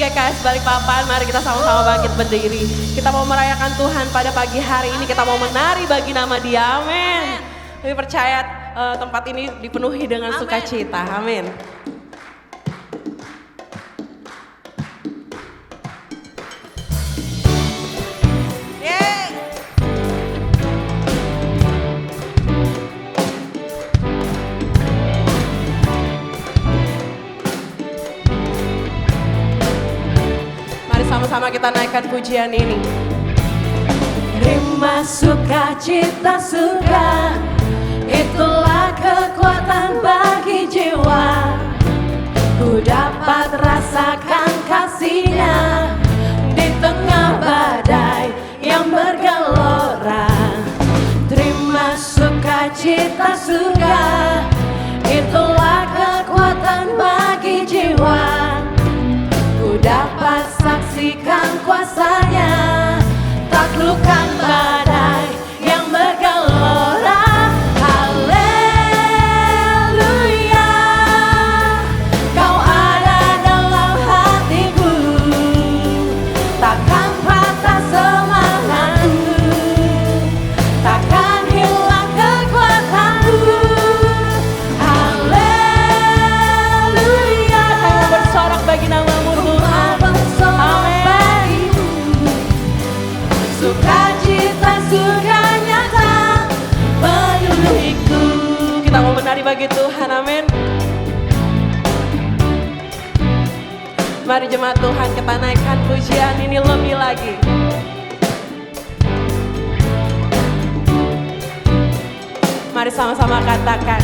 GKS Balikpapan, mari kita sama-sama bangkit berdiri. Kita mau merayakan Tuhan pada pagi hari ini, kita mau menari bagi nama Dia, amin. Kami percaya tempat ini dipenuhi dengan sukacita, amin. Sama-sama kita naikkan pujian ini. Terima sukacita surga, itulah kekuatan bagi jiwa. Ku dapat rasakan kasih-Nya di tengah badai yang bergelora. Terima sukacita surga, itulah kekuatan bagi jiwa. Ku dapat saksikan kuasa-Nya, taklukkan badai yang bergelora. Haleluya, Kau ada dalam hatiku, takkan patah semangatku, takkan hilang kekuatanku. Haleluya, Kau bersorak bagi nama-Mu. Sukacita surga nyata penuhiku. Kita mau menari bagi Tuhan, amin. Mari jemaat Tuhan kita naikkan pujian ini lebih lagi. Mari sama-sama katakan.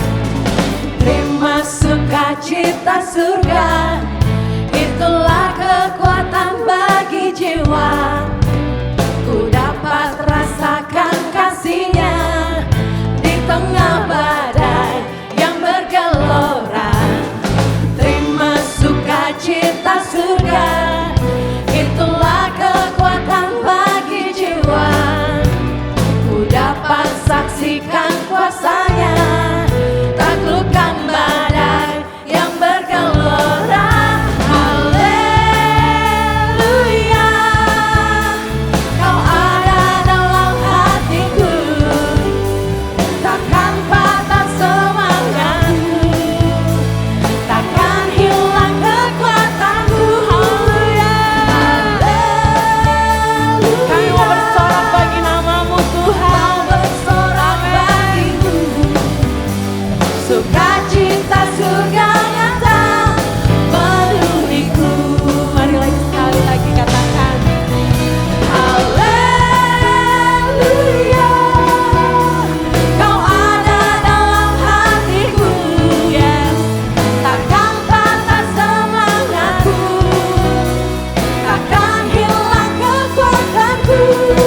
Terima sukacita surga, itulah kekuatan bagi jiwa. Ku dapat rasakan kasih-Nya di tengah badai yang bergelora. Terima sukacita surga, itulah kekuatan bagi jiwa. Ku dapat saksikan kuasa-Nya, taklukkan badai yang bergelora. Sukacita surga nyata penuhiku. Mari lagi sekali lagi katakan. Haleluya, Kau ada dalam hatiku, yes. Takkan patah semangatku, takkan hilang kekuatanku.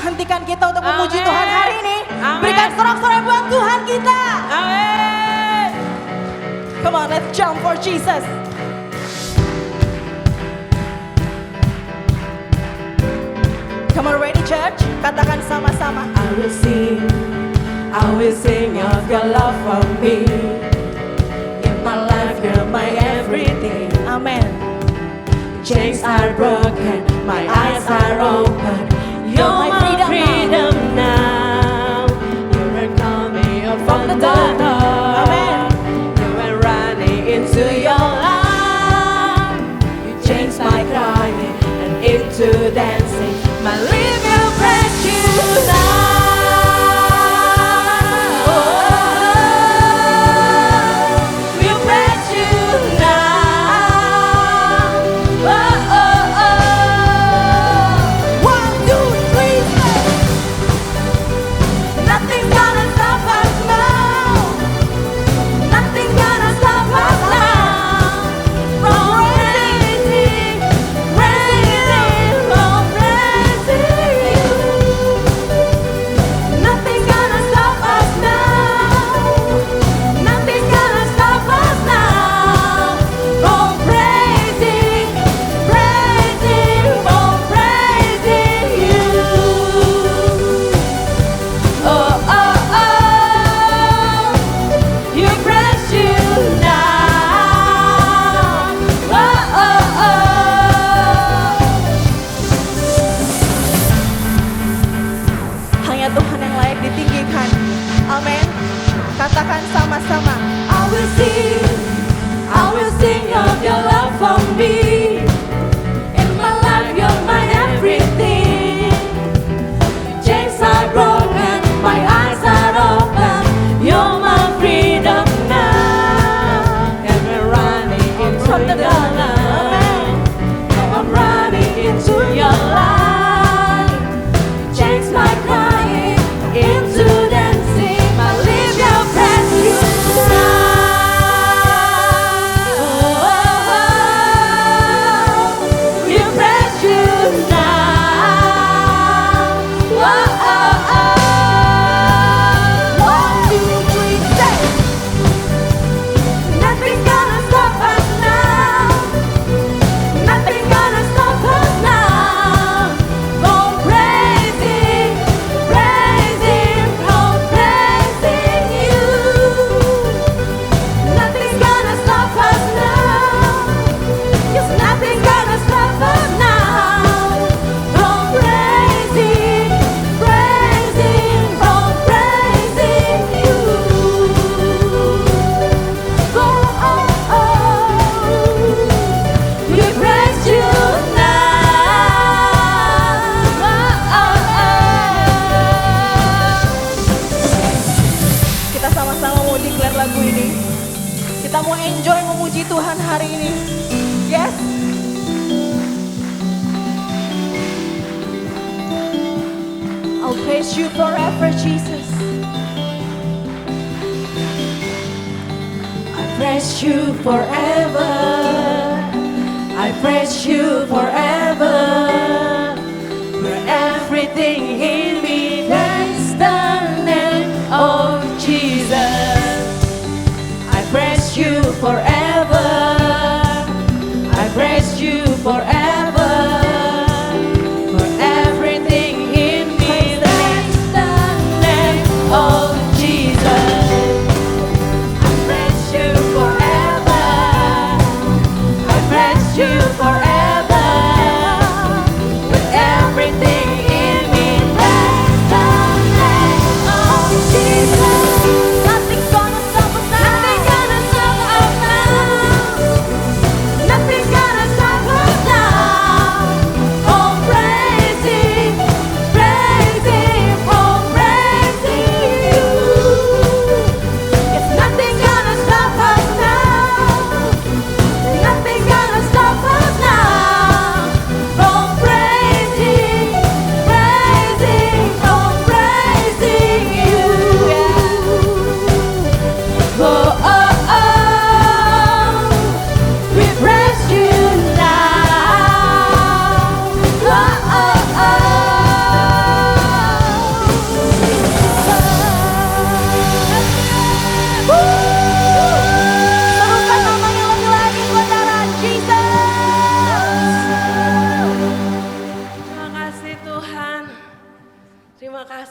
menghentikan kita untuk memuji Tuhan hari ini. Berikan sorak-sorai buat Tuhan kita. Amin. Come on, let's jump for Jesus. Come on, ready church? Katakan sama-sama. I will sing of your love for me. In my life, you're my everything. Amen. Chains are broken, my eyes are open. You're my freedom now. You are coming up from the door. Amen. You are running into your life. You change my crying and into dancing. My life will praise you now. We'll praise you now. Oh, oh, oh. 1, 2, 3, say. Nothing's gonna stop us now. Nothing's gonna stop us now. From praising, praising, from praising you. Nothing's gonna stop us now. Nothing's gonna stop us now. From praising, praising, from praising you. Oh, oh, oh, you praise you now. Oh, oh, oh. Hanya Tuhan yang layak ditinggikan. Amin. Katakan sama-sama. I will sing of your love for me. In my life, you're my everything. Chains are broken, my eyes are open. You're my freedom now. And we're running into the light. Now I'm running into your light. Chains like crying into dancing. My lips will praise you now. We praise you now. Oh, oh, oh. 1, 2, 3, say. Nothing's gonna stop us now. Nothing's gonna stop us now. From praising, praising, from praising you. Nothing's gonna stop us now. Yes, nothing's gonna stop us now. From praising, praising, from praising you. Oh, oh, oh. We praise you now. Oh, oh, oh. Kita sama-sama mau declare lagu ini. Kita mau enjoy memuji Tuhan hari ini. Yes. I'll praise you forever, Jesus. I praise you forever. I praise you forever. For everything in me, that's the name of Jesus. I praise you forever. I praise you forever. For everything in me, that's the name of Jesus. I praise you forever. I praise you forever. With everything in me, that's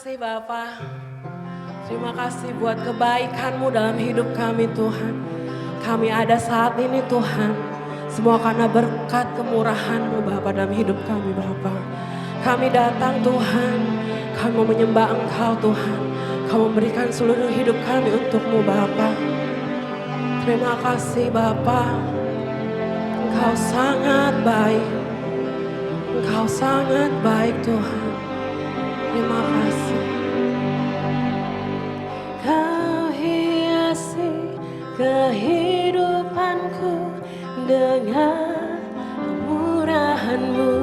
kasih Bapa. Terima kasih buat kebaikan-Mu dalam hidup kami Tuhan. Kami ada saat ini Tuhan. Semua karena berkat kemurahan-Mu Bapa dalam hidup kami Bapa. Kami datang Tuhan. Kami mau menyembah Engkau Tuhan. Kau memberikan seluruh hidup kami untuk-Mu Bapa. Terima kasih Bapa. Engkau sangat baik. Engkau sangat baik Tuhan. Terima kasih. Kau hiasi kehidupanku dengan kemurahan-Mu.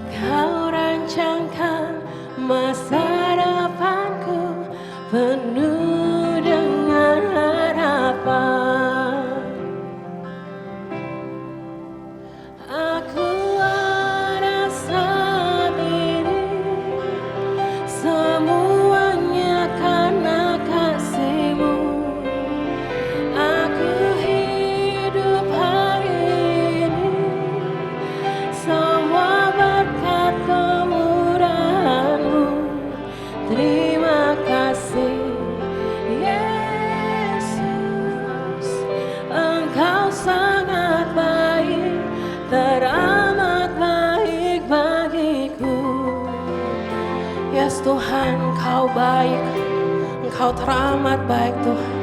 Kau rancangkan masa depanku penuh dengan harapan. Aku ada saat ini semuanya karena kasih-Mu. Aku hidup hari ini semua berkat kemurahan-Mu. Terima kasih Yesus, Engkau sangat baik, teramat baik bagiku. Yes Tuhan, Engkau baik, Engkau teramat baik Tuhan.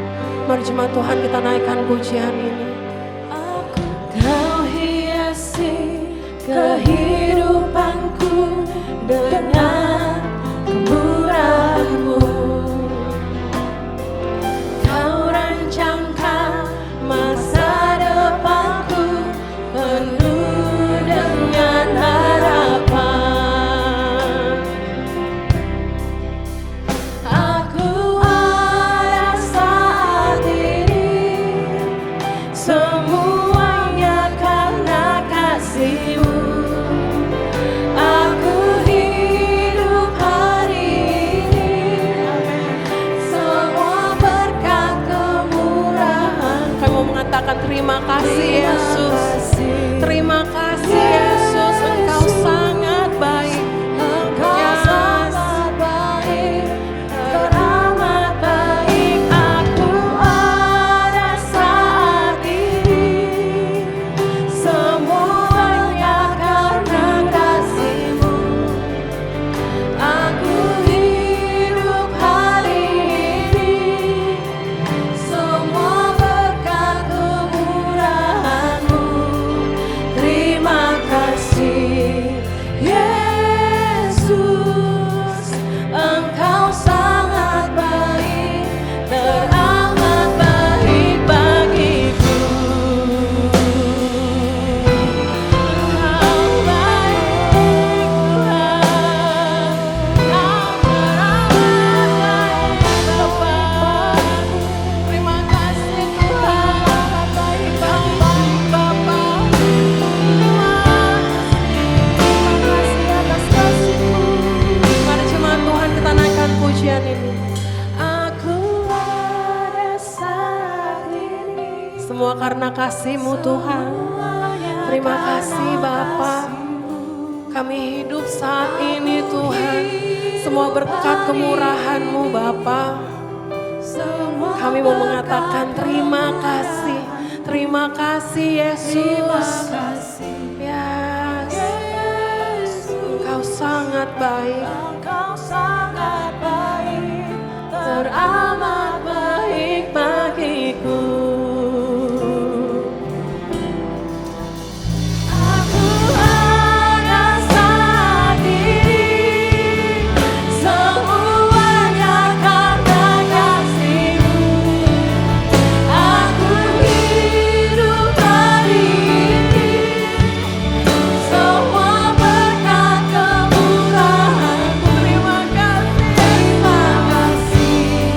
Mari jemaat Tuhan kita naikkan pujian ini. Kau hiasi kehidupanku dengan kemurahan-Mu. Kau rancangkan masa depanku penuh dengan harapan. Aku ada saat ini semuanya karena kasih-Mu. Aku hidup hari ini semua berkat kemurahan. Kami mau mengatakan terima kasih Yesus. Terima kasih Yesus, Engkau sangat baik. Engkau sangat baik, teramat baik. Aku ada saat ini semuanya karena kasih-Mu. Aku hidup hari ini semua berkat kemurahan-Mu. Terima kasih Yesus, Engkau sangat baik, teramat baik bagiku. Engkau baik Tuhan, Engkau teramat baik Bapa. Terima kasih Tuhan, baik Bapa. Terima kasih atas kasih-Mu. Mari jemaat Tuhan kita naikkan pujian ini. Aku ada saat ini semua karena kasih-Mu Tuhan. Terima kasih Bapa. Kami hidup saat ini Tuhan, semua berkat kemurahan-Mu Bapa. Kami mau mengatakan terima kasih. Terima kasih Yesus. Yes. Engkau sangat baik. Engkau sangat baik, teramat baik bagiku. Aku ada saat ini semuanya karena kasih-Mu. Aku hidup hari ini semua berkat kemurahan-Mu. Terima kasih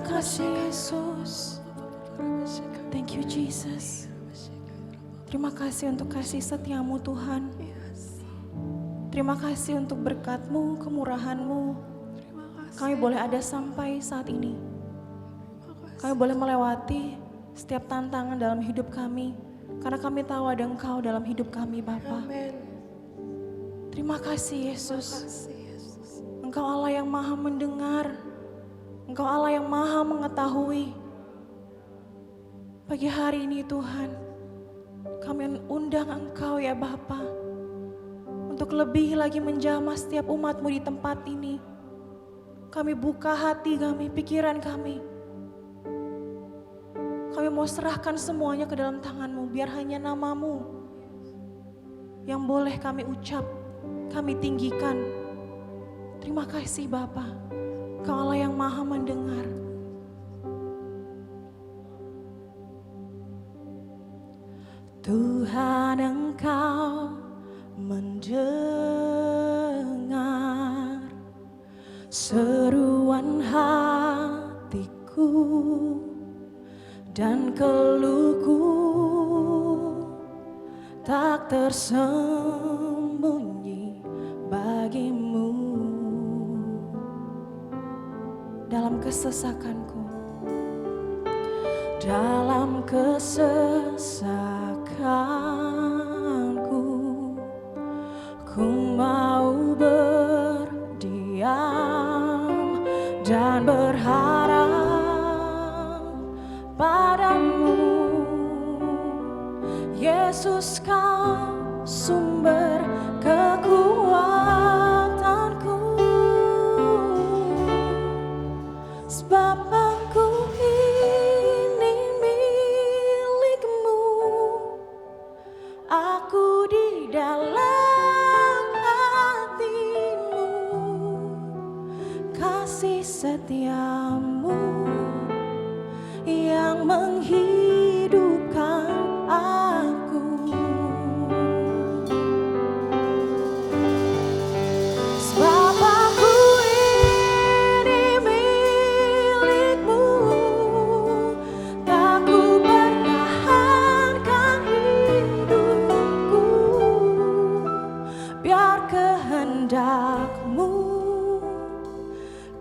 kasih Yesus. Thank you Jesus. Terima kasih untuk kasih setiamu Tuhan. Terima kasih untuk berkat-Mu, kemurahan-Mu. Kami boleh ada sampai saat ini. Kami boleh melewati setiap tantangan dalam hidup kami. Karena kami tahu ada Engkau dalam hidup kami Bapa. Terima kasih Yesus. Engkau Allah yang maha mendengar. Engkau Allah yang maha mengetahui. Pagi hari ini Tuhan, kami undang Engkau ya Bapa, untuk lebih lagi menjamah setiap umat-Mu di tempat ini. Kami buka hati kami, pikiran kami. Kami mau serahkan semuanya ke dalam tangan-Mu, biar hanya nama-Mu yang boleh kami ucap, kami tinggikan. Terima kasih Bapa, Engkau Allah yang maha mendengar. Tuhan Engkau mendengar seruan hatiku dan keluhku, tak tersembunyi bagimu. Dalam kesesakanku, dalam kesesakanku, ku mau berdiam dan berharap padamu. Yesus, Kau sumber kekuatanku. Sebab aku ini milik-Mu, aku di dalam hati-Mu. Kasih setia-Mu yang menghidupkan aku. Sebab aku ini milik-Mu, tak ku pertahankan hidupku, biar kehendak-Mu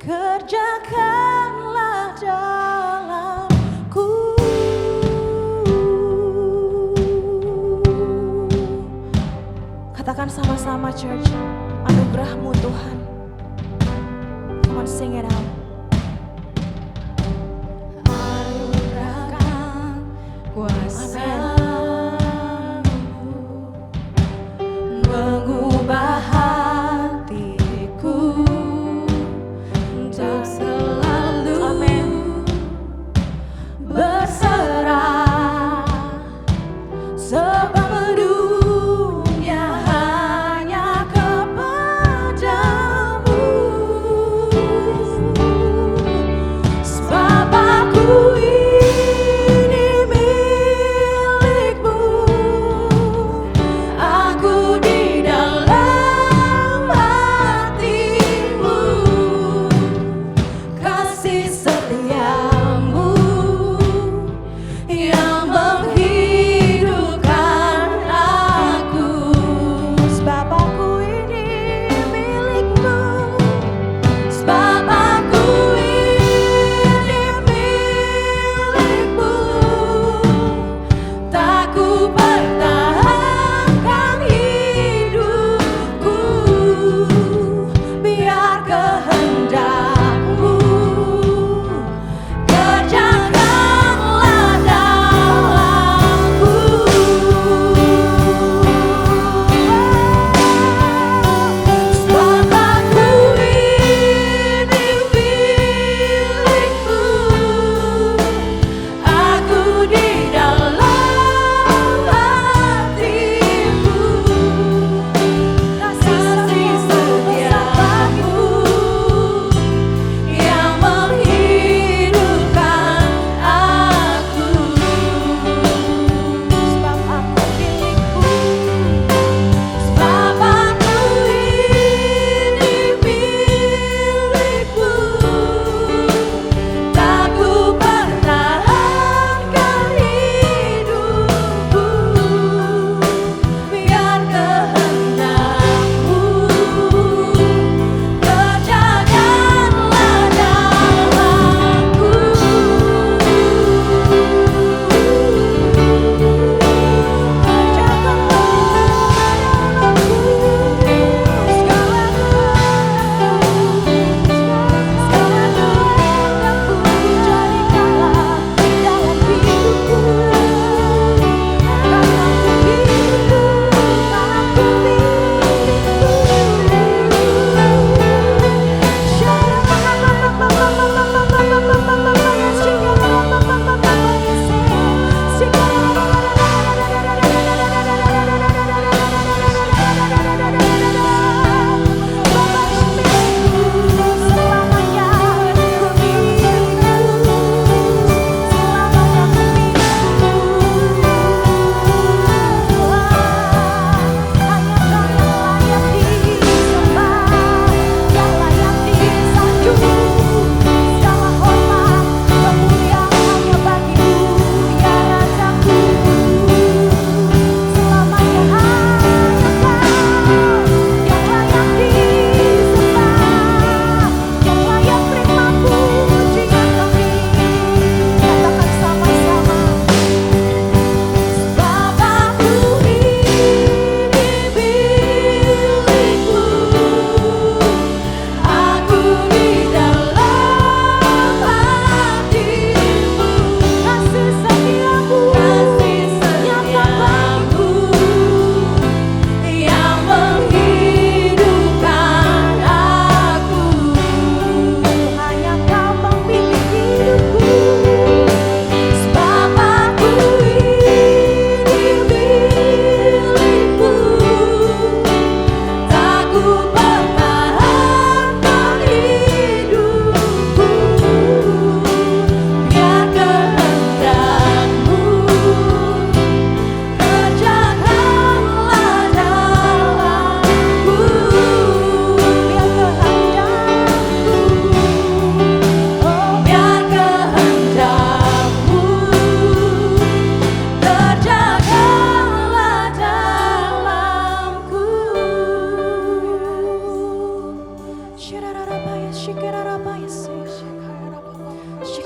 kerjakanlah dalamku. Katakan sama-sama church, anugerah-Mu Tuhan. Come on, sing it out. Anugerahkan kuasa-Mu mengubah hatiku untuk selalu berserah. Sebab dunia hanya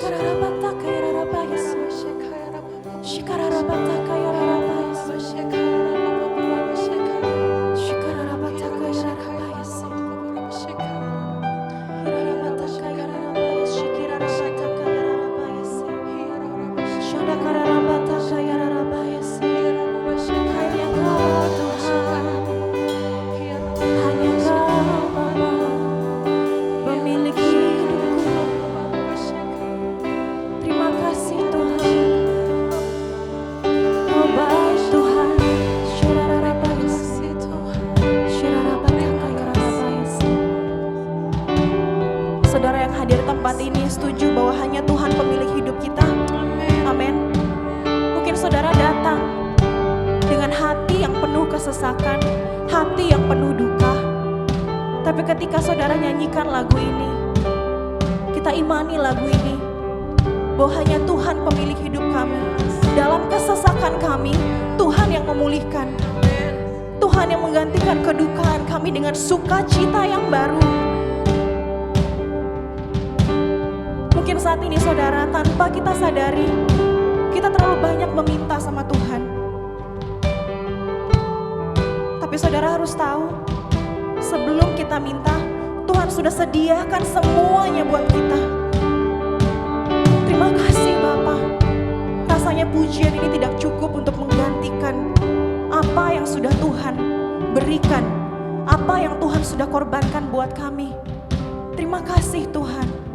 Shikararabataka yararabayas. Shikararabataka yararabayas. Shikararabataka yararabayas. Hirarabataka yararabayas. Shikirarabataka yararabayas. Shadakararabataka yararabayas. Hanya Kau Tuhan, hanya Kau Bapa, pemilik hidupku. Terima kasih Tuhan, Kau baik Tuhan. Shirarabayas, shirarabataka yararabayas. Saudara yang hadir tempat ini setuju bahwa hanya Tuhan pemilik hidup kita? Amin. Mungkin saudara datang dengan hati yang penuh kesesakan, hati yang penuh duka. Tapi ketika saudara nyanyikan lagu ini, kita imani lagu ini, bahwa hanya Tuhan pemilik hidup kami. Dalam kesesakan kami, Tuhan yang memulihkan. Tuhan yang menggantikan kedukaan kami dengan sukacita yang baru. Mungkin saat ini saudara, tanpa kita sadari, kita terlalu banyak meminta sama Tuhan. Tapi saudara harus tahu, sebelum kita minta, Tuhan sudah sediakan semuanya buat kita. Terima kasih Bapa. Rasanya pujian ini tidak cukup untuk menggantikan apa yang sudah Tuhan berikan, apa yang Tuhan sudah korbankan buat kami. Terima kasih Tuhan.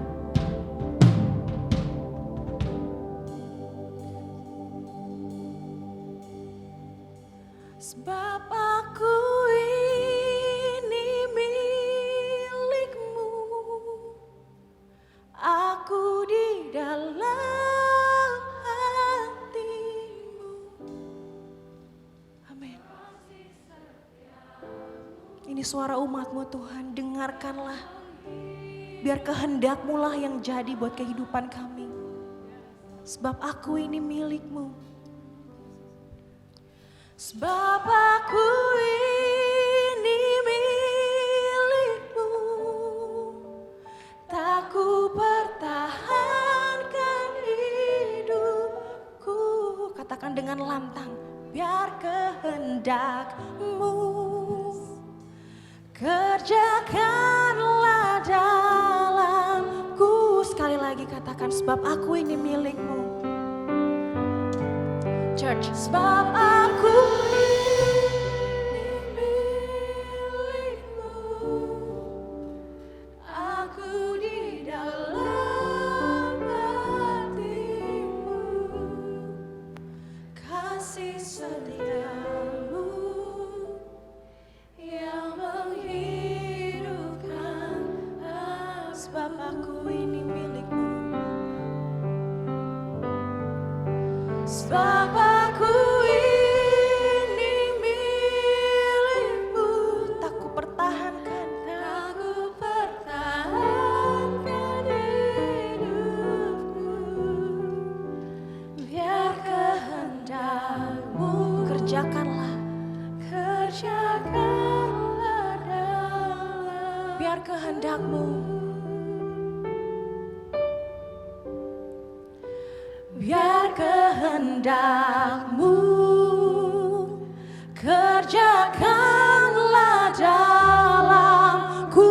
Sebab aku ini milik-Mu, aku di dalam hati-Mu. Amin. Ini suara umat-Mu Tuhan, dengarkanlah. Biar kehendak-Mu lah yang jadi buat kehidupan kami. Sebab aku ini milik-Mu. Sebab aku ini milik-Mu, tak ku pertahankan hidupku. Katakan dengan lantang, biar kehendak-Mu kerjakanlah dalamku. Sekali lagi katakan, sebab aku ini milik-Mu. Church, sebab aku ini milik-Mu, aku di dalam hati-Mu, kasih setia-Mu yang menghidupkan aku. Sebab aku ini milik-Mu. Sebab aku ini milik-Mu, tak ku pertahankan, tak ku pertahankan hidupku. Biar kehendak-Mu kerjakanlah, kerjakanlah dalam. Biar kehendak-Mu, biar kehendak-Mu kerjakanlah dalamku.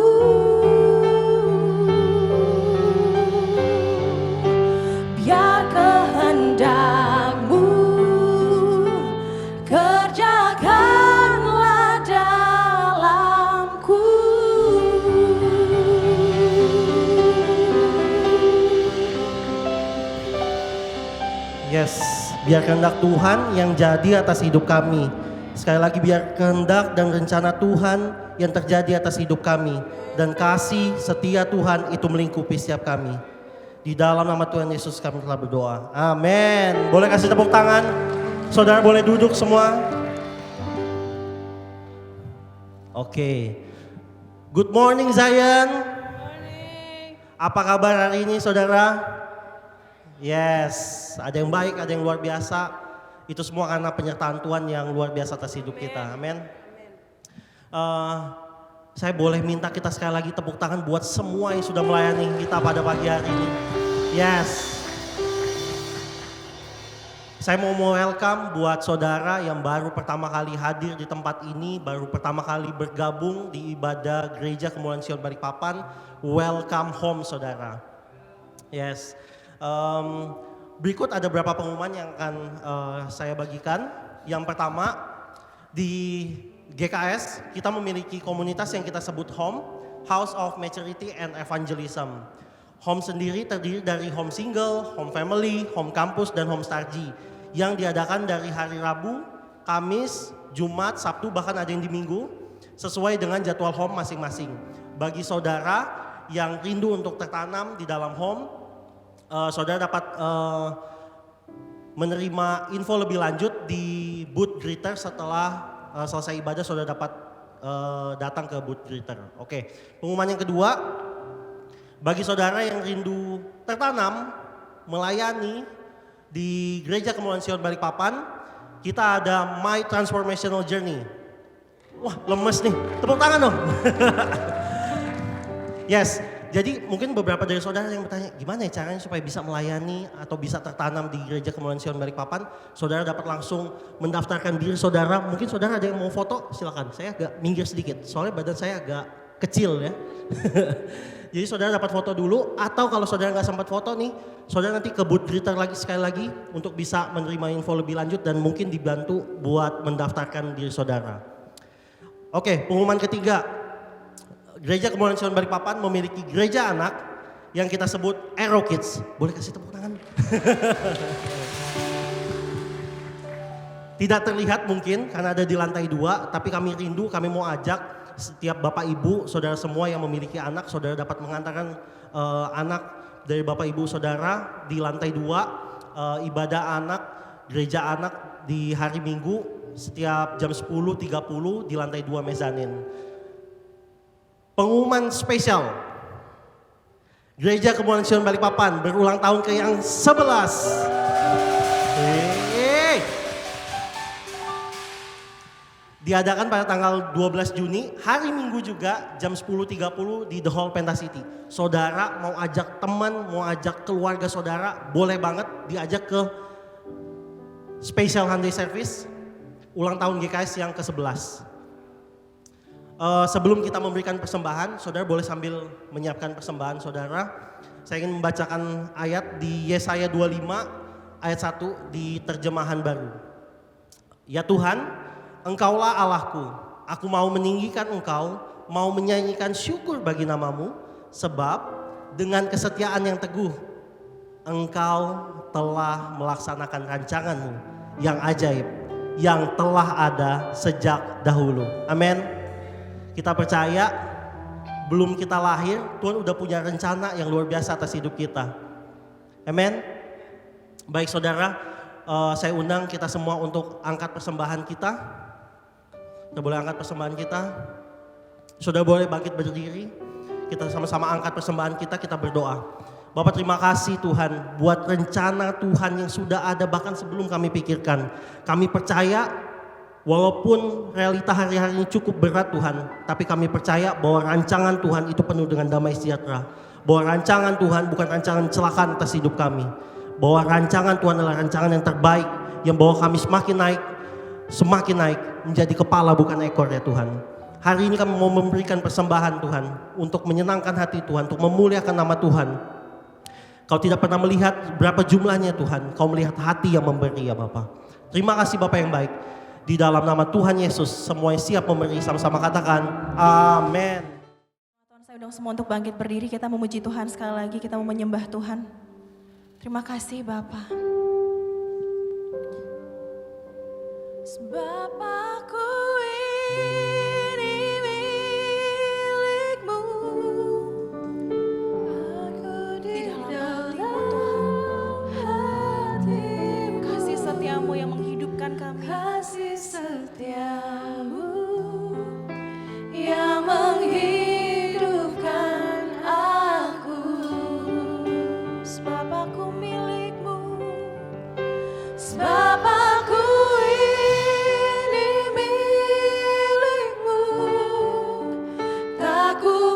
Biar kehendak-Mu kerjakanlah dalamku. Yes, biar kehendak Tuhan yang jadi atas hidup kami. Sekali lagi, biar kehendak dan rencana Tuhan yang terjadi atas hidup kami. Dan kasih setia Tuhan itu melingkupi setiap kami. Di dalam nama Tuhan Yesus kami telah berdoa. Amin. Boleh kasih tepuk tangan? Saudara boleh duduk semua. Oke. Good morning Zion. Apa kabar hari ini saudara? Yes, ada yang baik, ada yang luar biasa. Itu semua karena penyertaan Tuhan yang luar biasa atas hidup kita. Amin. Saya boleh minta kita sekali lagi tepuk tangan buat semua yang sudah melayani kita pada pagi hari ini. Yes. Saya mau welcome buat saudara yang baru pertama kali hadir di tempat ini, baru pertama kali bergabung di ibadah Gereja Kemuliaan Sion Balikpapan. Welcome home saudara. Yes. Berikut ada beberapa pengumuman yang akan saya bagikan. Yang pertama, di GKS kita memiliki komunitas yang kita sebut Home, House of Maturity and Evangelism. Home sendiri terdiri dari home single, home family, home campus, dan home starji yang diadakan dari hari Rabu, Kamis, Jumat, Sabtu, bahkan ada yang di Minggu sesuai dengan jadwal home masing-masing. Bagi saudara yang rindu untuk tertanam di dalam home, saudara dapat menerima info lebih lanjut di booth greeter. Setelah selesai ibadah saudara dapat datang ke booth greeter. Oke, pengumuman yang kedua, bagi saudara yang rindu tertanam, melayani di Gereja Kemuliaan Sion Balikpapan, kita ada My Transformational Journey. Wah, lemes nih. Tepuk tangan dong. Yes, jadi mungkin beberapa dari saudara yang bertanya, gimana ya caranya supaya bisa melayani atau bisa tertanam di Gereja Kemuliaan Sion Balikpapan? Saudara dapat langsung mendaftarkan diri saudara. Mungkin saudara ada yang mau foto, silakan. Saya agak minggir sedikit, soalnya badan saya agak kecil ya. Jadi saudara dapat foto dulu, atau kalau saudara nggak sempat foto nih, saudara nanti ke booth greeter lagi sekali lagi untuk bisa menerima info lebih lanjut dan mungkin dibantu buat mendaftarkan diri saudara. Oke, pengumuman ketiga, Gereja Kemuliaan Sion Balikpapan memiliki gereja anak yang kita sebut Aero Kids. Boleh kasih tepuk tangan? Tidak terlihat mungkin karena ada di lantai 2, tapi kami rindu, kami mau ajak setiap bapak ibu, saudara semua yang memiliki anak, saudara dapat mengantarkan anak dari bapak ibu saudara di lantai 2, ibadah anak, gereja anak di hari Minggu setiap jam 10.30 di lantai 2 mezanin. Pengumuman spesial, Gereja Kemuliaan Sion Balikpapan berulang tahun ke yang 11. Diadakan pada tanggal 12 Juni, hari Minggu juga jam 10.30 di The Hall Pentasiti. Saudara mau ajak teman, mau ajak keluarga saudara, boleh banget diajak ke Special Sunday Service ulang tahun GKS yang ke-11. Sebelum kita memberikan persembahan, saudara boleh sambil menyiapkan persembahan saudara. Saya ingin membacakan ayat di Yesaya 25 ayat 1 di terjemahan baru. Ya Tuhan, Engkaulah Allahku, aku mau meninggikan Engkau, mau menyanyikan syukur bagi namamu, sebab dengan kesetiaan yang teguh, Engkau telah melaksanakan rancanganmu yang ajaib, yang telah ada sejak dahulu. Amin. Kita percaya, belum kita lahir, Tuhan udah punya rencana yang luar biasa atas hidup kita. Amin. Baik saudara, saya undang kita semua untuk angkat persembahan kita. Kita boleh angkat persembahan kita. Saudara boleh bangkit berdiri. Kita sama-sama angkat persembahan kita, kita berdoa. Bapak terima kasih Tuhan buat rencana Tuhan yang sudah ada bahkan sebelum kami pikirkan. Kami percaya walaupun realita hari-hari ini cukup berat Tuhan, tapi kami percaya bahwa rancangan Tuhan itu penuh dengan damai sejahtera. Bahwa rancangan Tuhan bukan rancangan celakaan atas hidup kami. Bahwa rancangan Tuhan adalah rancangan yang terbaik yang bawa kami semakin naik menjadi kepala bukan ekor ya Tuhan. Hari ini kami mau memberikan persembahan Tuhan untuk menyenangkan hati Tuhan, untuk memuliakan nama Tuhan. Kau tidak pernah melihat berapa jumlahnya Tuhan, Kau melihat hati yang memberi ya Bapa. Terima kasih Bapa yang baik. Di dalam nama Tuhan Yesus semuanya siap memberi, sama-sama katakan amin. Tuhan, saya undang semua untuk bangkit berdiri, kita memuji Tuhan sekali lagi, kita mau menyembah Tuhan. Terima kasih Bapa. Sebab aku ini milik-Mu, aku di dalam hati-Mu, kasih setia-Mu yang menghidupkan kami, kasih setia-Mu yang menghidupkan aku. Sebab aku milik-Mu, sebab aku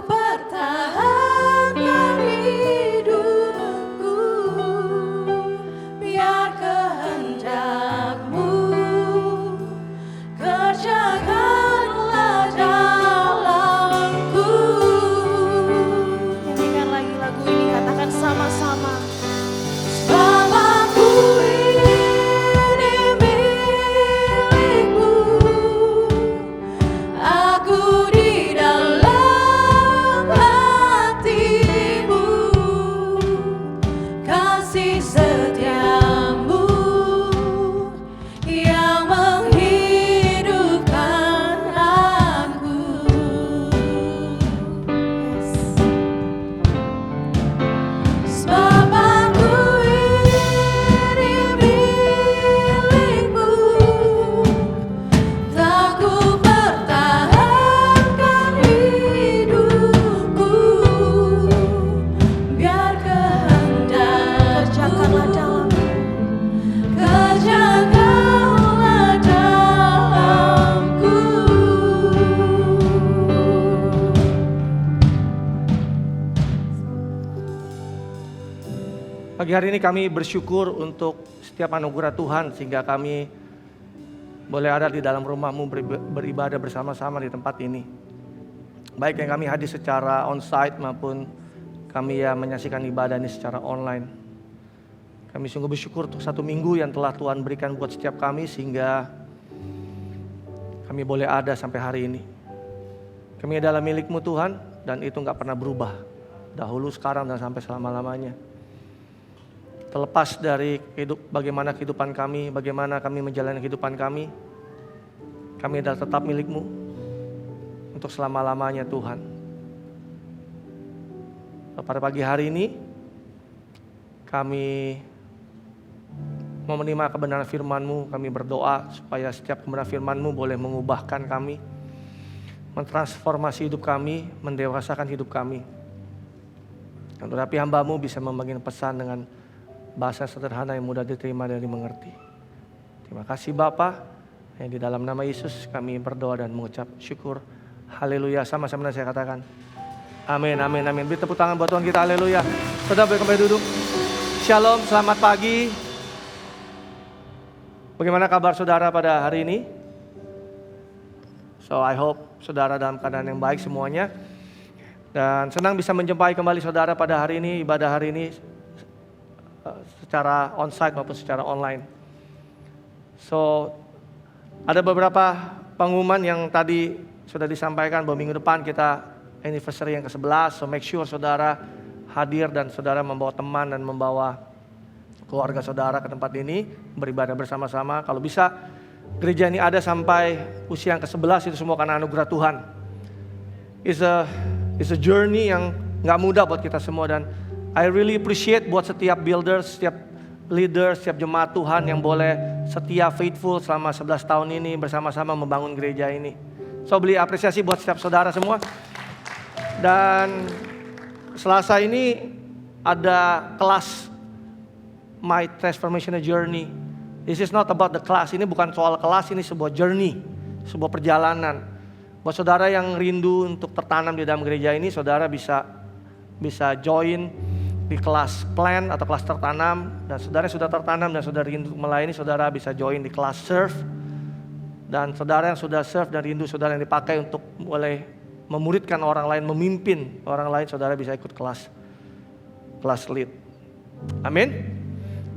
pertahankan hidupku dalamku, kejagalah dalamku. Pagi hari ini kami bersyukur untuk setiap anugerah Tuhan sehingga kami boleh ada di dalam rumah-Mu beribadah bersama-sama di tempat ini. Baik yang kami hadir secara on-site maupun kami yang menyaksikan ibadah ini secara online. Kami sungguh bersyukur untuk 1 minggu yang telah Tuhan berikan buat setiap kami sehingga kami boleh ada sampai hari ini. Kami adalah milik-Mu Tuhan dan itu gak pernah berubah. Dahulu, sekarang, dan sampai selama-lamanya. Terlepas dari bagaimana kehidupan kami, bagaimana kami menjalani kehidupan kami adalah tetap milik-Mu untuk selama-lamanya Tuhan. Pada pagi hari ini kami mau menerima kebenaran firman-Mu. Kami berdoa supaya setiap kebenaran firman-Mu boleh mengubahkan kami, mentransformasi hidup kami, mendewasakan hidup kami. Dan tetapi hamba-Mu bisa membagikan pesan dengan bahasa sederhana yang mudah diterima dan dimengerti. Terima kasih Bapa, yang di dalam nama Yesus kami berdoa dan mengucap syukur. Haleluya. Sama-sama saya katakan amin, amin, amin. Beri tepuk tangan buat Tuhan kita. Haleluya. Saudara boleh kembali duduk. Shalom, selamat pagi. Bagaimana kabar saudara pada hari ini? So I hope saudara dalam keadaan yang baik semuanya. Dan senang bisa menjumpai kembali saudara pada hari ini, ibadah hari ini secara onsite maupun secara online. So ada beberapa pengumuman yang tadi sudah disampaikan bahwa minggu depan kita anniversary yang ke-11. So make sure saudara hadir dan saudara membawa teman dan membawa keluarga saudara ke tempat ini beribadah bersama-sama. Kalau bisa gereja ini ada sampai usia yang ke-11, itu semua karena anugerah Tuhan. It's a journey yang gak mudah buat kita semua, dan I really appreciate buat setiap builders, setiap leaders, setiap jemaat Tuhan yang boleh setia, faithful selama 11 tahun ini bersama-sama membangun gereja ini. So beli apresiasi buat setiap saudara semua. Dan Selasa ini ada kelas My Transformational Journey. This is not about the class. Ini bukan soal kelas, ini sebuah journey, sebuah perjalanan. Buat saudara yang rindu untuk tertanam di dalam gereja ini, saudara bisa join di kelas plan atau kelas tertanam. Dan saudara yang sudah tertanam dan saudara rindu melayani, saudara bisa join di kelas serve. Dan saudara yang sudah serve dan rindu, saudara yang dipakai untuk boleh memuridkan orang lain, memimpin orang lain, saudara bisa ikut kelas lead. Amin.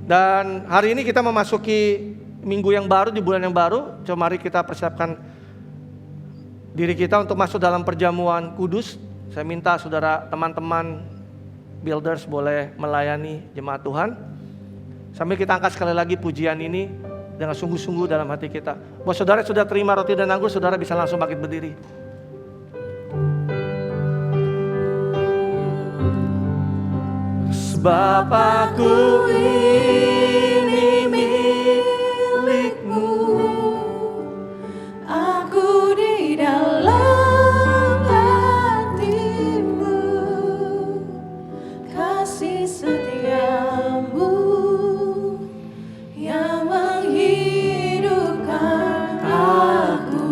Dan hari ini kita memasuki minggu yang baru, di bulan yang baru. Coba mari kita persiapkan diri kita untuk masuk dalam perjamuan kudus. Saya minta saudara, teman-teman builders boleh melayani jemaat Tuhan. Sambil kita angkat sekali lagi pujian ini dengan sungguh-sungguh dalam hati kita. Buat saudara sudah terima roti dan anggur, saudara bisa langsung bangkit berdiri. Sebab aku ini milik-Mu, Aku di dalam hati-Mu, kasih setia-Mu yang menghidupkan aku.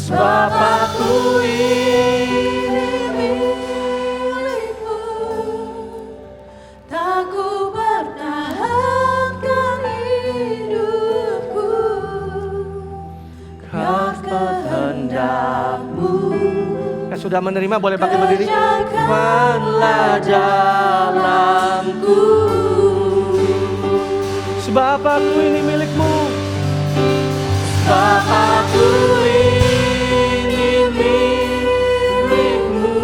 sebab aku Ini milik-Mu, tak ku pertahankan hidupku, kau kehendak-Mu. yang sudah menerima boleh bangkit berdiri. Kerjakanlah dalamku, Sebab aku ini milik-Mu, sebab aku ini milik-Mu,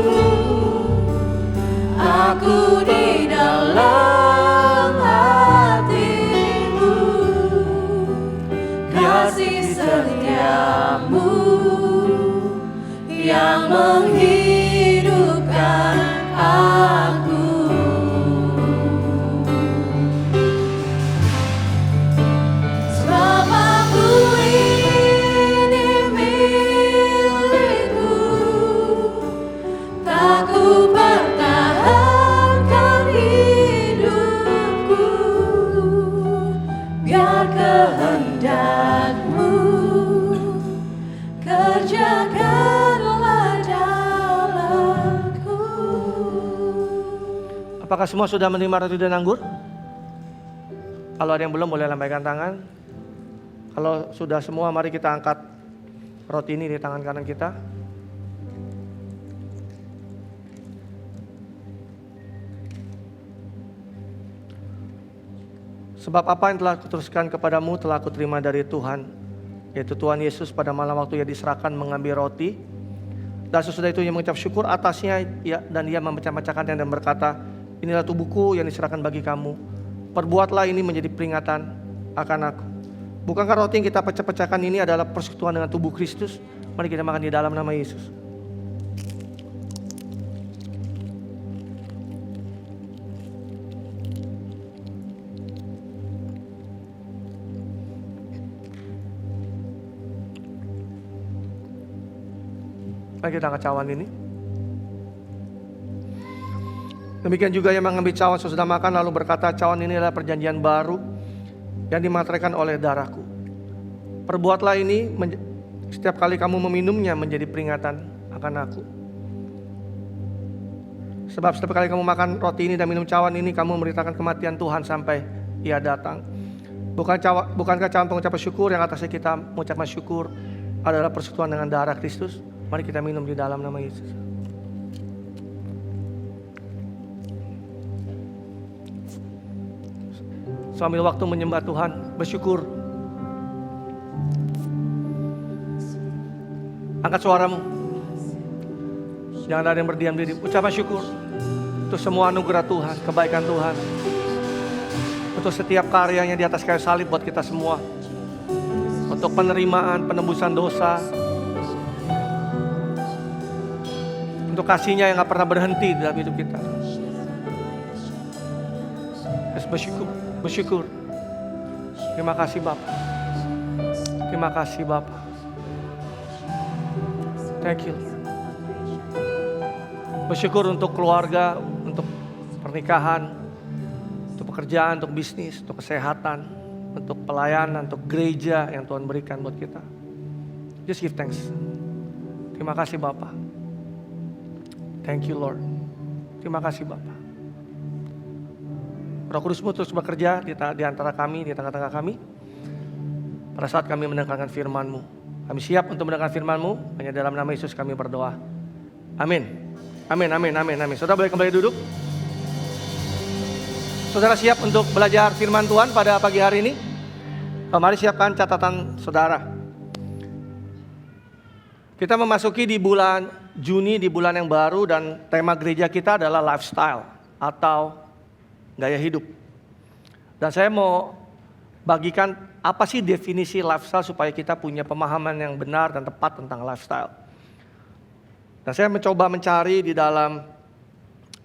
aku di dalam hati-Mu, kasih setia-Mu yang menghidupkan aku. Sebab aku ini milik-Mu, tak ku pertahankan Apakah semua sudah menerima roti dan anggur? Kalau ada yang belum boleh lambaikan tangan. Kalau sudah semua, mari kita angkat roti ini di tangan kanan kita. Sebab apa yang telah kuteruskan kepadamu telah kuterima dari Tuhan, yaitu Tuhan Yesus pada malam waktu ia diserahkan mengambil roti. Dan sesudah itu ia mengucap syukur atasnya dan ia memecah-mecahkannya dan berkata, inilah tubuhku yang diserahkan bagi kamu. Perbuatlah ini menjadi peringatan akan aku. Bukankah roti yang kita pecah-pecahkan ini adalah persekutuan dengan tubuh Kristus? Mari kita makan di dalam nama Yesus. Mari kita angkat cawan ini. Demikian juga yang mengambil cawan sesudah makan lalu berkata, cawan ini adalah perjanjian baru yang dimateraikan oleh darahku. Perbuatlah ini setiap kali kamu meminumnya menjadi peringatan akan aku. Sebab setiap kali kamu makan roti ini dan minum cawan ini, kamu memberitakan kematian Tuhan sampai ia datang. Bukankah cawan pengucapan syukur yang atasnya kita mengucapkan syukur adalah persekutuan dengan darah Kristus? Mari kita minum di dalam nama Yesus. Sambil waktu menyembah Tuhan, bersyukur. Angkat suaramu. Jangan ada yang berdiam diri. Ucapan syukur untuk semua anugerah Tuhan, kebaikan Tuhan, untuk setiap karyanya di atas kayu salib buat kita semua, untuk penerimaan, penebusan dosa, untuk kasihnya yang gak pernah berhenti dalam hidup kita. Bersyukur. Terima kasih Bapa. Terima kasih Bapa. Thank you. Bersyukur untuk keluarga, untuk pernikahan, untuk pekerjaan, untuk bisnis, untuk kesehatan, untuk pelayanan, untuk gereja yang Tuhan berikan buat kita. Just give thanks. Terima kasih Bapa. Thank you Lord. Terima kasih Bapa. Roh Kudus-Mu terus bekerja di antara kami, di tengah-tengah kami. Pada saat kami mendengarkan firman-Mu, kami siap untuk mendengarkan firman-Mu. Hanya dalam nama Yesus kami berdoa. Amin. Amin, amin, amin, amin. Saudara boleh kembali duduk. Saudara siap untuk belajar firman Tuhan pada pagi hari ini? Mari siapkan catatan saudara. Kita memasuki di bulan Juni, di bulan yang baru, dan tema gereja kita adalah lifestyle atau gaya hidup. Dan saya mau bagikan apa sih definisi lifestyle supaya kita punya pemahaman yang benar dan tepat tentang lifestyle. Dan saya mencoba mencari di dalam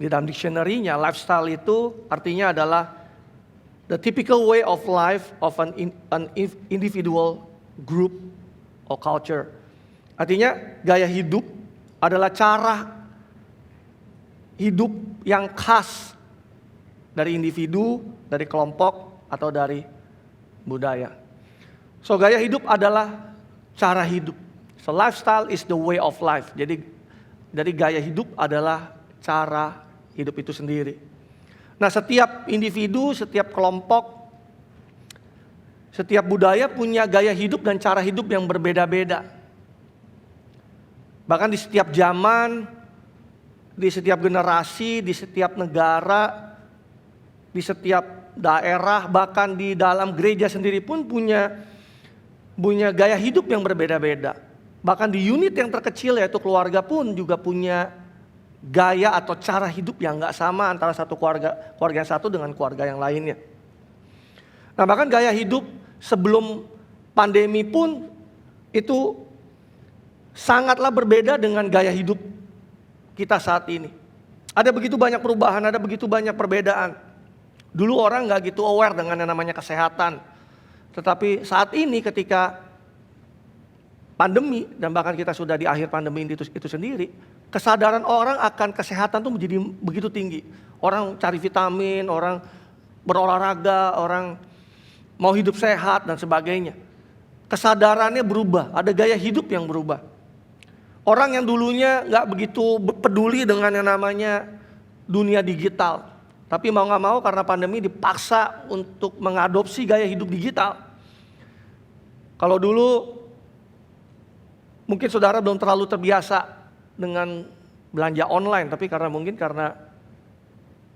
dictionary-nya, lifestyle itu artinya adalah the typical way of life of an individual, group, or culture. Artinya gaya hidup adalah cara hidup yang khas dari individu, dari kelompok, atau dari budaya. So gaya hidup adalah cara hidup. So lifestyle is the way of life. Jadi dari gaya hidup adalah cara hidup itu sendiri. Nah, setiap individu, setiap kelompok, setiap budaya punya gaya hidup dan cara hidup yang berbeda-beda. Bahkan di setiap zaman, di setiap generasi, di setiap negara, di setiap daerah, bahkan di dalam gereja sendiri pun punya gaya hidup yang berbeda-beda. Bahkan di unit yang terkecil yaitu keluarga pun juga punya gaya atau cara hidup yang gak sama antara satu keluarga yang satu dengan keluarga yang lainnya. Nah, bahkan gaya hidup sebelum pandemi pun itu sangatlah berbeda dengan gaya hidup kita saat ini. Ada begitu banyak perubahan, ada begitu banyak perbedaan. Dulu orang gak gitu aware dengan yang namanya kesehatan. Tetapi saat ini ketika pandemi, dan bahkan kita sudah di akhir pandemi itu sendiri, kesadaran orang akan kesehatan itu menjadi begitu tinggi. Orang cari vitamin, orang berolahraga, orang mau hidup sehat dan sebagainya. Kesadarannya berubah, ada gaya hidup yang berubah. Orang yang dulunya gak begitu peduli dengan yang namanya dunia digital, Tapi mau nggak mau karena pandemi dipaksa untuk mengadopsi gaya hidup digital. Kalau dulu mungkin saudara belum terlalu terbiasa dengan belanja online, tapi mungkin karena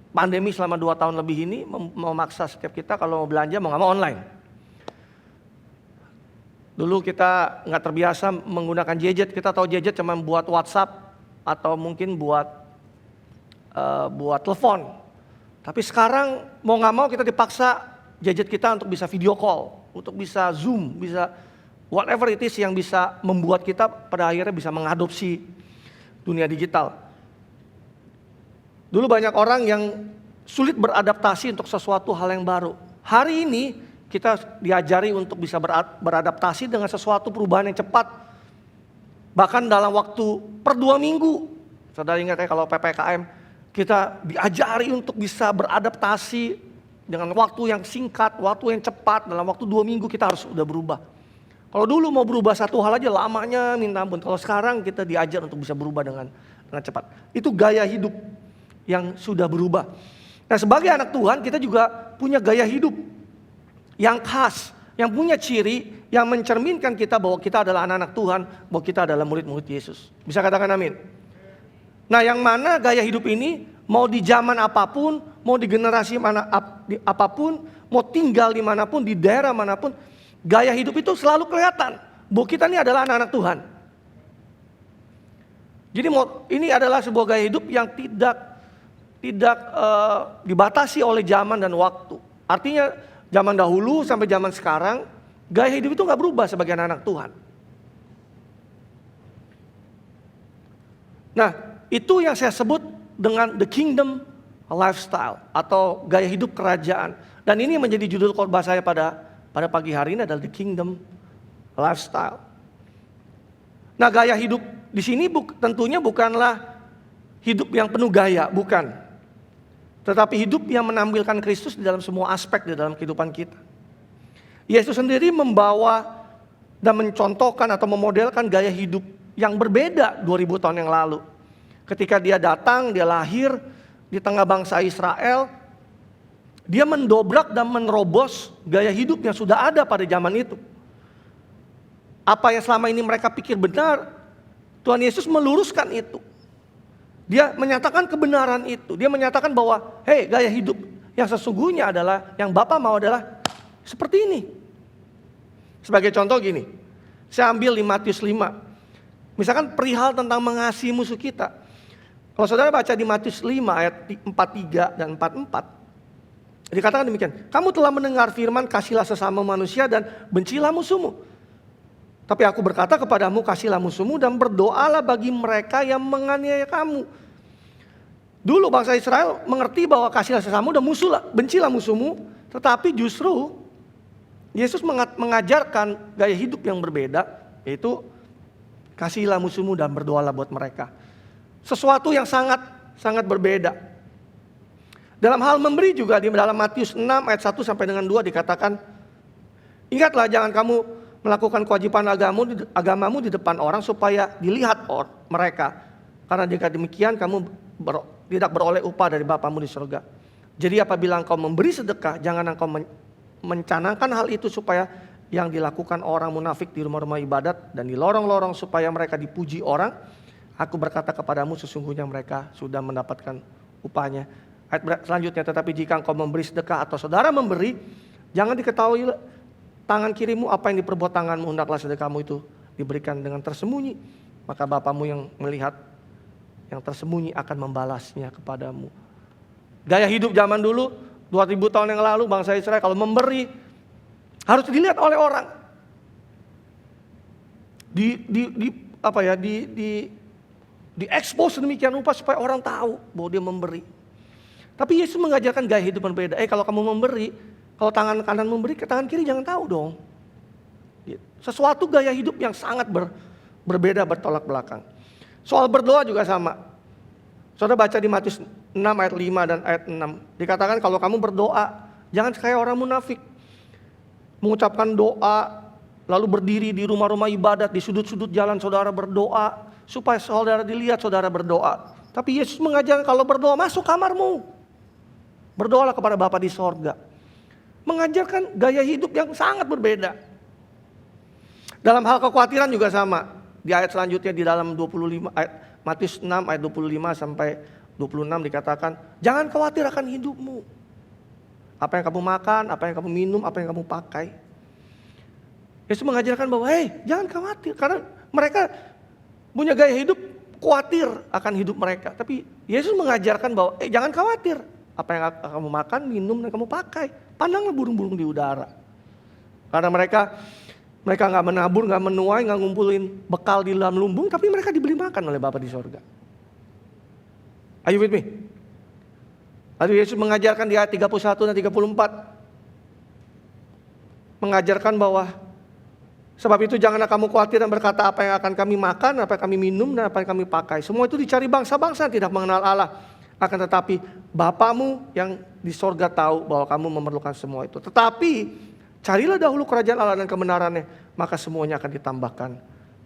pandemi selama 2 tahun lebih ini memaksa setiap kita kalau mau belanja mau nggak mau online. Dulu kita nggak terbiasa menggunakan gadget, kita tahu gadget cuma buat WhatsApp atau mungkin buat telepon. Tapi sekarang mau nggak mau kita dipaksa gadget kita untuk bisa video call, untuk bisa Zoom, bisa whatever it is yang bisa membuat kita pada akhirnya bisa mengadopsi dunia digital. Dulu banyak orang yang sulit beradaptasi untuk sesuatu hal yang baru. Hari ini kita diajari untuk bisa beradaptasi dengan sesuatu perubahan yang cepat. Bahkan dalam waktu per 2 minggu. Saudara ingat ya kalau PPKM, kita diajari untuk bisa beradaptasi dengan waktu yang singkat, waktu yang cepat. Dalam waktu 2 minggu kita harus sudah berubah. Kalau dulu mau berubah satu hal aja lamanya minta ampun. Kalau sekarang kita diajar untuk bisa berubah dengan cepat. Itu gaya hidup yang sudah berubah. Nah sebagai anak Tuhan kita juga punya gaya hidup yang khas, yang punya ciri, yang mencerminkan kita bahwa kita adalah anak-anak Tuhan, bahwa kita adalah murid-murid Yesus. Bisa katakan amin? Nah yang mana gaya hidup ini mau di zaman apapun, mau di generasi apapun, mau tinggal dimanapun, di daerah manapun, gaya hidup itu selalu kelihatan bahwa kita ini adalah anak-anak Tuhan. Jadi ini adalah sebuah gaya hidup yang tidak dibatasi oleh zaman dan waktu. Artinya zaman dahulu sampai zaman sekarang, gaya hidup itu gak berubah sebagai anak Tuhan. Nah, itu yang saya sebut dengan the kingdom lifestyle atau gaya hidup kerajaan. Dan ini menjadi judul khotbah saya pada pagi hari ini adalah the kingdom lifestyle. Nah, gaya hidup di sini tentunya bukanlah hidup yang penuh gaya, bukan. Tetapi hidup yang menampilkan Kristus di dalam semua aspek di dalam kehidupan kita. Yesus sendiri membawa dan mencontohkan atau memodelkan gaya hidup yang berbeda 2000 tahun yang lalu. Ketika dia datang, dia lahir di tengah bangsa Israel, dia mendobrak dan menerobos gaya hidup yang sudah ada pada zaman itu. Apa yang selama ini mereka pikir benar, Tuhan Yesus meluruskan itu. Dia menyatakan kebenaran itu. Dia menyatakan bahwa, hei, gaya hidup yang sesungguhnya adalah, yang Bapa mau adalah seperti ini. Sebagai contoh gini, saya ambil di Matius 5. Misalkan perihal tentang mengasihi musuh kita. Kalau saudara baca di Matius 5 ayat 43 dan 44. Dikatakan demikian, kamu telah mendengar firman, kasihlah sesama manusia dan bencilah musuhmu. Tapi aku berkata kepadamu, kasihlah musuhmu dan berdoalah bagi mereka yang menganiaya kamu. Dulu bangsa Israel mengerti bahwa kasihlah sesamamu dan bencilah musuhmu. Tetapi justru Yesus mengajarkan gaya hidup yang berbeda, yaitu kasihlah musuhmu dan berdoalah buat mereka. Sesuatu yang sangat berbeda. Dalam hal memberi juga di dalam Matius 6 ayat 1 sampai dengan 2 dikatakan, ingatlah jangan kamu melakukan kewajiban agamamu di depan orang supaya dilihat mereka. Karena jika demikian kamu tidak beroleh upah dari Bapamu di surga. Jadi apabila engkau memberi sedekah, jangan engkau mencanangkan hal itu supaya yang dilakukan orang munafik di rumah-rumah ibadat dan di lorong-lorong supaya mereka dipuji orang. Aku berkata kepadamu sesungguhnya mereka sudah mendapatkan upahnya. Ayat selanjutnya, tetapi jika engkau memberi sedekah atau saudara memberi, jangan diketahui tangan kirimu apa yang diperbuat tanganmu, hendaklah sedekahmu itu diberikan dengan tersembunyi. Maka Bapamu yang melihat yang tersembunyi akan membalasnya kepadamu. Gaya hidup zaman dulu 2000 tahun yang lalu bangsa Israel kalau memberi harus dilihat oleh orang. Di expose demikian rupa supaya orang tahu bahwa dia memberi. Tapi Yesus mengajarkan gaya hidup yang berbeda. Kalau kamu memberi, kalau tangan kanan memberi, ke tangan kiri jangan tahu dong. Sesuatu gaya hidup yang sangat berbeda, bertolak belakang. Soal berdoa juga sama. Saudara baca di Matius 6 ayat 5 dan ayat 6. Dikatakan kalau kamu berdoa, jangan kayak orang munafik. Mengucapkan doa, lalu berdiri di rumah-rumah ibadat, di sudut-sudut jalan saudara berdoa, supaya saudara dilihat saudara berdoa. Tapi Yesus mengajarkan kalau berdoa, masuk kamarmu. Berdoalah kepada Bapa di sorga. Mengajarkan gaya hidup yang sangat berbeda. Dalam hal kekhawatiran juga sama. Di ayat selanjutnya di dalam 25 ayat Matius 6 ayat 25 sampai 26 dikatakan, jangan khawatir akan hidupmu. Apa yang kamu makan, apa yang kamu minum, apa yang kamu pakai. Yesus mengajarkan bahwa jangan khawatir. Karena mereka punya gaya hidup khawatir akan hidup mereka. Tapi Yesus mengajarkan bahwa jangan khawatir. Apa yang kamu makan, minum, dan kamu pakai. Pandanglah burung-burung di udara. Karena mereka nggak menabur, nggak menuai, nggak ngumpulin bekal di dalam lumbung, tapi mereka diberi makan oleh Bapa di sorga. Are you with me? Lalu Yesus mengajarkan di ayat 31 dan 34. Mengajarkan bahwa sebab itu janganlah kamu khawatir dan berkata apa yang akan kami makan, apa yang kami minum, dan apa yang kami pakai. Semua itu dicari bangsa-bangsa yang tidak mengenal Allah. Akan tetapi Bapamu yang di sorga tahu bahwa kamu memerlukan semua itu. Tetapi carilah dahulu kerajaan Allah dan kebenarannya, maka semuanya akan ditambahkan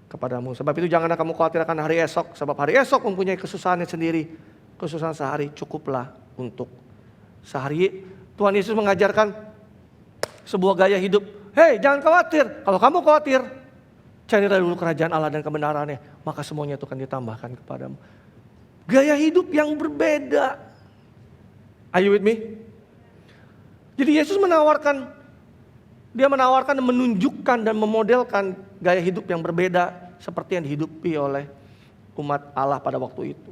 kepadamu. Sebab itu janganlah kamu khawatir akan hari esok, sebab hari esok mempunyai kesusahannya sendiri. Kesusahan sehari cukuplah untuk sehari. Tuhan Yesus mengajarkan sebuah gaya hidup. Jangan khawatir. Kalau kamu khawatir, carilah dulu kerajaan Allah dan kebenarannya, maka semuanya itu akan ditambahkan kepadamu. Gaya hidup yang berbeda. Are you with me? Jadi Yesus menawarkan dan menunjukkan dan memodelkan gaya hidup yang berbeda seperti yang dihidupi oleh umat Allah pada waktu itu.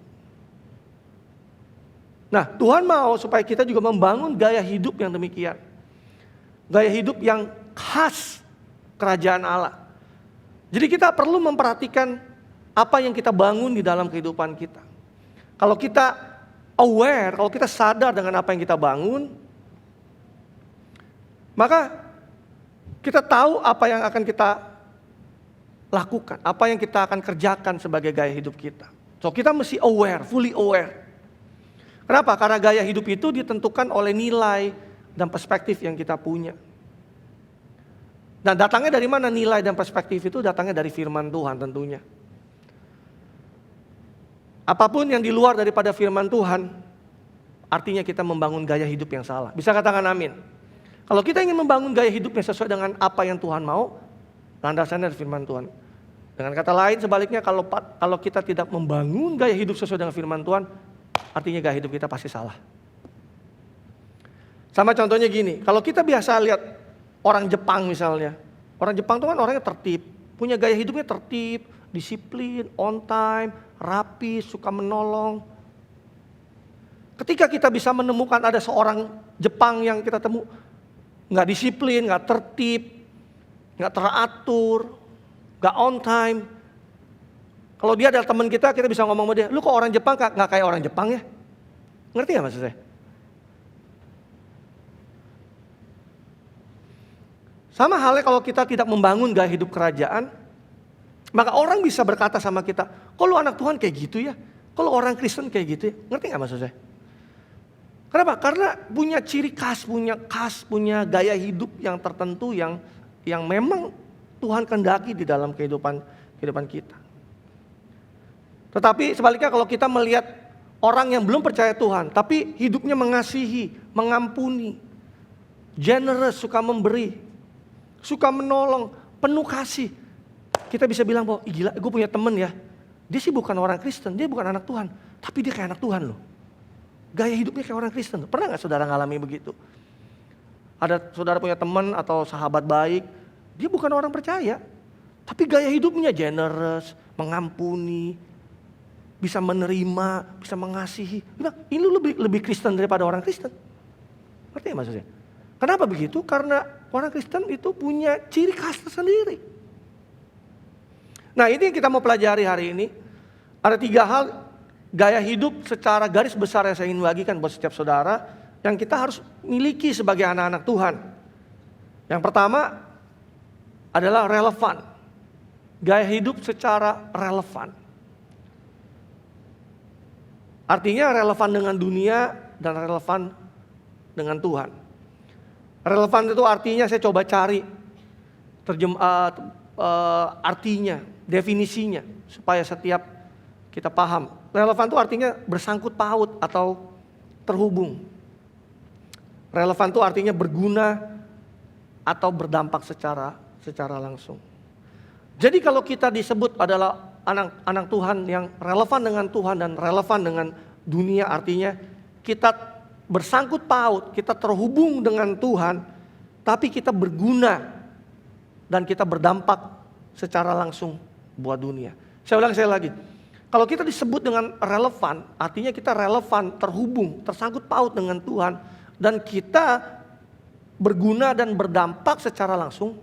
Nah, Tuhan mau supaya kita juga membangun gaya hidup yang demikian. Gaya hidup yang khas kerajaan Allah. Jadi kita perlu memperhatikan apa yang kita bangun di dalam kehidupan kita. Kalau kita aware, kalau kita sadar dengan apa yang kita bangun, maka kita tahu apa yang akan kita lakukan, apa yang kita akan kerjakan sebagai gaya hidup kita. So kita mesti aware, fully aware. Kenapa? Karena gaya hidup itu ditentukan oleh nilai dan perspektif yang kita punya. Dan datangnya dari mana nilai dan perspektif itu? Datangnya dari firman Tuhan tentunya. Apapun yang di luar daripada firman Tuhan, artinya kita membangun gaya hidup yang salah. Bisa katakan amin. Kalau kita ingin membangun gaya hidup yang sesuai dengan apa yang Tuhan mau, landasannya dari firman Tuhan. Dengan kata lain sebaliknya, kalau kita tidak membangun gaya hidup sesuai dengan firman Tuhan, artinya gaya hidup kita pasti salah. Sama contohnya gini, kalau kita biasa lihat orang Jepang misalnya. Orang Jepang itu kan orangnya tertib, punya gaya hidupnya tertib, disiplin, on time, rapi, suka menolong. Ketika kita bisa menemukan ada seorang Jepang yang kita temu nggak disiplin, nggak tertib, nggak teratur, nggak on time. Kalau dia adalah teman kita bisa ngomong sama dia, lu kok orang Jepang nggak kayak orang Jepang ya? Ngerti nggak maksud saya? Sama halnya kalau kita tidak membangun gaya hidup kerajaan, maka orang bisa berkata sama kita, kok lu anak Tuhan kayak gitu ya? Kok lu orang Kristen kayak gitu ya? Ngerti gak maksud saya? Kenapa? Karena punya ciri khas, punya gaya hidup yang tertentu yang memang Tuhan kehendaki di dalam kehidupan kita. Tetapi sebaliknya kalau kita melihat orang yang belum percaya Tuhan, tapi hidupnya mengasihi, mengampuni, generous, suka memberi, suka menolong, penuh kasih. Kita bisa bilang bahwa, gila, gue punya temen ya. Dia sih bukan orang Kristen, dia bukan anak Tuhan. Tapi dia kayak anak Tuhan loh. Gaya hidupnya kayak orang Kristen. Pernah gak saudara ngalami begitu? Ada saudara punya teman atau sahabat baik, dia bukan orang percaya. Tapi gaya hidupnya generous, mengampuni, bisa menerima, bisa mengasihi. Ini lu lebih Kristen daripada orang Kristen. Ngerti ya maksudnya? Kenapa begitu? Karena orang Kristen itu punya ciri khas tersendiri. Nah, ini yang kita mau pelajari hari ini. Ada 3 hal gaya hidup secara garis besar yang saya ingin bagikan buat setiap saudara yang kita harus miliki sebagai anak-anak Tuhan. Yang pertama adalah relevan. Gaya hidup secara relevan. Artinya relevan dengan dunia dan relevan dengan Tuhan. Relevan itu artinya saya coba cari artinya, definisinya supaya setiap kita paham. Relevan itu artinya bersangkut paut atau terhubung. Relevan itu artinya berguna atau berdampak secara langsung. Jadi kalau kita disebut adalah anak Tuhan yang relevan dengan Tuhan dan relevan dengan dunia, artinya kita bersangkut paut, kita terhubung dengan Tuhan, tapi kita berguna dan kita berdampak secara langsung buat dunia. Saya ulang sekali lagi. Kalau kita disebut dengan relevan, artinya kita relevan, terhubung, tersangkut paut dengan Tuhan, dan kita berguna dan berdampak secara langsung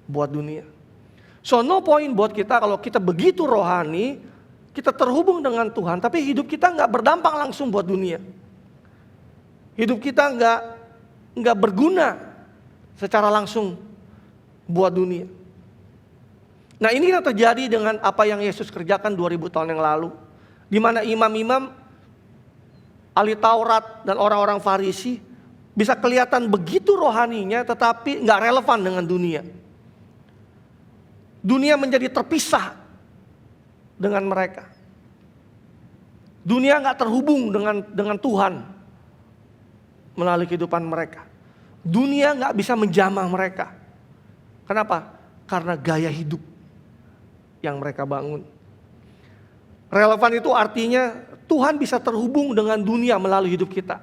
buat dunia. So no point buat kita kalau kita begitu rohani, kita terhubung dengan Tuhan, tapi hidup kita nggak berdampak langsung buat dunia. Hidup kita nggak berguna secara langsung buat dunia. Nah, ini yang terjadi dengan apa yang Yesus kerjakan 2000 tahun yang lalu, di mana imam-imam, ahli Taurat dan orang-orang Farisi bisa kelihatan begitu rohaninya, tetapi nggak relevan dengan dunia. Dunia menjadi terpisah dengan mereka. Dunia nggak terhubung dengan Tuhan melalui kehidupan mereka. Dunia nggak bisa menjamah mereka. Kenapa? Karena gaya hidup yang mereka bangun. Relevan itu artinya Tuhan bisa terhubung dengan dunia melalui hidup kita.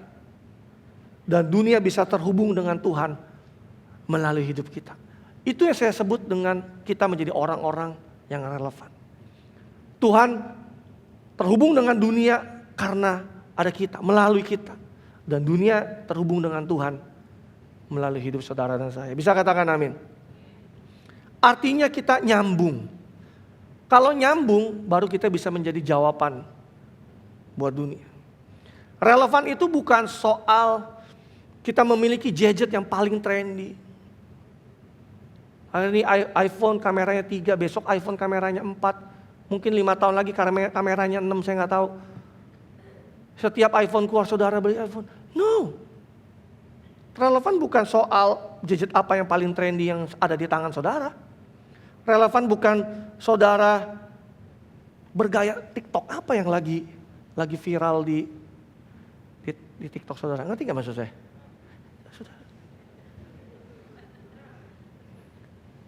Dan dunia bisa terhubung dengan Tuhan melalui hidup kita. Itu yang saya sebut dengan kita menjadi orang-orang yang relevan. Tuhan terhubung dengan dunia karena ada kita, melalui kita. Dan dunia terhubung dengan Tuhan melalui hidup saudara dan saya. Bisa katakan amin? Artinya kita nyambung. Kalau nyambung, baru kita bisa menjadi jawaban buat dunia. Relevan itu bukan soal kita memiliki gadget yang paling trendy. Hari ini iPhone kameranya 3, besok iPhone kameranya 4. Mungkin 5 tahun lagi kameranya 6, saya nggak tahu. Setiap iPhone keluar saudara beli iPhone. No. Relevan bukan soal gadget apa yang paling trendy yang ada di tangan saudara. Relevan bukan saudara bergaya TikTok apa yang lagi viral di TikTok saudara. Ngerti gak maksud saya?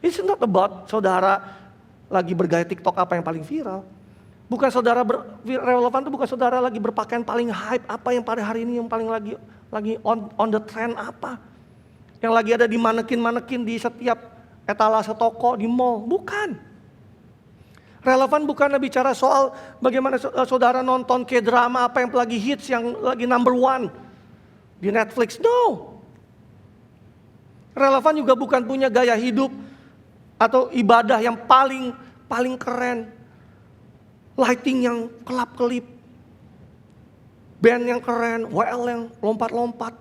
It's not about saudara lagi bergaya TikTok apa yang paling viral. Bukan saudara relevan itu bukan saudara lagi berpakaian paling hype apa yang pada hari ini yang paling lagi on the trend apa. Yang lagi ada di manekin-manekin di setiap etalase toko di mall. Bukan. Relevan bukan bicara soal bagaimana saudara nonton K-drama apa yang lagi hits, yang lagi number 1 di Netflix. No. Relevan juga bukan punya gaya hidup atau ibadah yang paling keren. Lighting yang kelap-kelip. Band yang keren, WL yang lompat-lompat.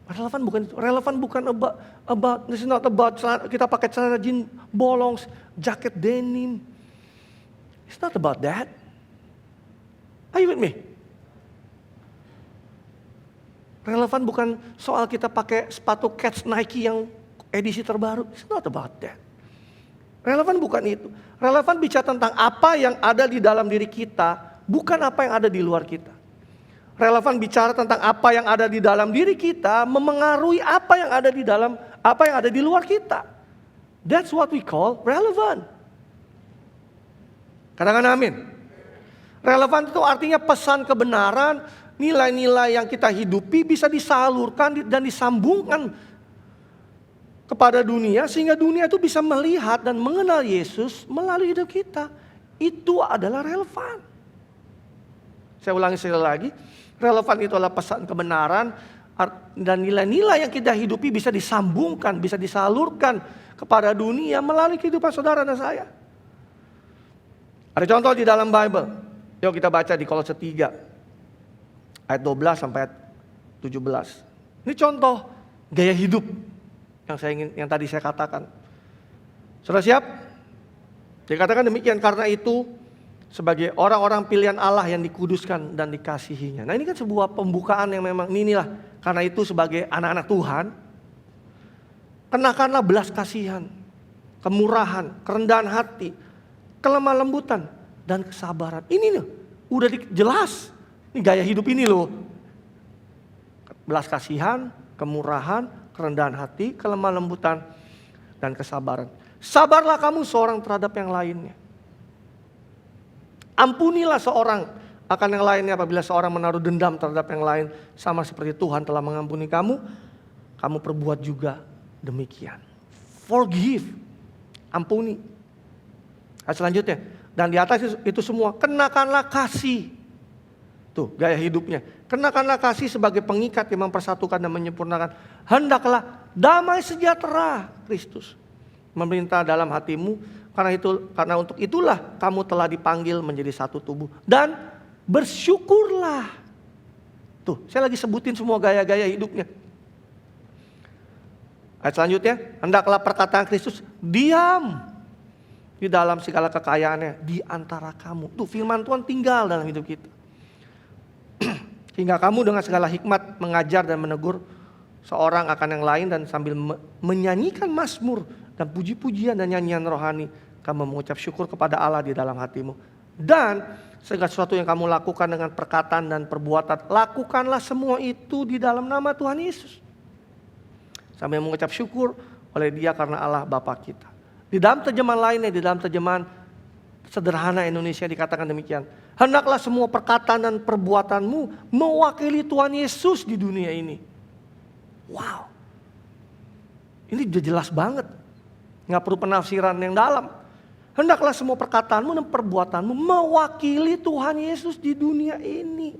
Relevan bukan itu. Relevan bukan about this is not about kita pakai celana jeans bolong, jaket denim. It's not about that. Are you with me? Relevan bukan soal kita pakai sepatu Keds Nike yang edisi terbaru. It's not about that. Relevan bukan itu. Relevan bicara tentang apa yang ada di dalam diri kita, bukan apa yang ada di luar kita. Relevan bicara tentang apa yang ada di dalam diri kita memengaruhi apa yang ada di luar kita. That's what we call relevant. Katakan amin. Relevan itu artinya pesan kebenaran, nilai-nilai yang kita hidupi bisa disalurkan dan disambungkan kepada dunia sehingga dunia itu bisa melihat dan mengenal Yesus melalui hidup kita. Itu adalah relevan. Saya ulangi sekali lagi. Relevan itu adalah pesan kebenaran dan nilai-nilai yang kita hidupi bisa disambungkan, bisa disalurkan kepada dunia melalui kehidupan saudara dan saya. Ada contoh di dalam Bible. Yuk kita baca di Kolose 3 ayat 12 sampai ayat 17. Ini contoh gaya hidup yang tadi saya katakan. Sudah siap? Dikatakan demikian, karena itu sebagai orang-orang pilihan Allah yang dikuduskan dan dikasihinya. Nah, ini kan sebuah pembukaan yang memang inilah. Karena itu sebagai anak-anak Tuhan, kenakanlah belas kasihan, kemurahan, kerendahan hati, kelemah lembutan dan kesabaran. Ini nih, udah jelas. Ini gaya hidup ini loh belas kasihan, kemurahan, kerendahan hati, kelemah lembutan, dan kesabaran. Sabarlah kamu seorang terhadap yang lainnya. Ampunilah seorang akan yang lainnya apabila seorang menaruh dendam terhadap yang lain. Sama seperti Tuhan telah mengampuni kamu, kamu perbuat juga demikian. Forgive, ampuni. Selanjutnya, dan di atas itu semua, kenakanlah kasih. Tuh gaya hidupnya. Kenakanlah kasih sebagai pengikat yang mempersatukan dan menyempurnakan. Hendaklah damai sejahtera Kristus memerintah dalam hatimu, karena untuk itulah kamu telah dipanggil menjadi satu tubuh, dan bersyukurlah. Tuh, saya lagi sebutin semua gaya-gaya hidupnya. Ayat selanjutnya, hendaklah perkataan Kristus diam di dalam segala kekayaannya di antara kamu. Tuh, firman Tuhan tinggal dalam hidup kita. Hingga kamu dengan segala hikmat mengajar dan menegur seorang akan yang lain, dan sambil menyanyikan mazmur dan puji-pujian dan nyanyian rohani, kamu mengucap syukur kepada Allah di dalam hatimu. Dan segala sesuatu yang kamu lakukan dengan perkataan dan perbuatan, lakukanlah semua itu di dalam nama Tuhan Yesus, sambil mengucap syukur oleh Dia karena Allah Bapa kita. Di dalam terjemahan lainnya, di dalam terjemahan sederhana Indonesia dikatakan demikian. Hendaklah semua perkataan dan perbuatanmu mewakili Tuhan Yesus di dunia ini. Wow. Ini udah jelas banget. Nggak perlu penafsiran yang dalam. Hendaklah semua perkataanmu dan perbuatanmu mewakili Tuhan Yesus di dunia ini.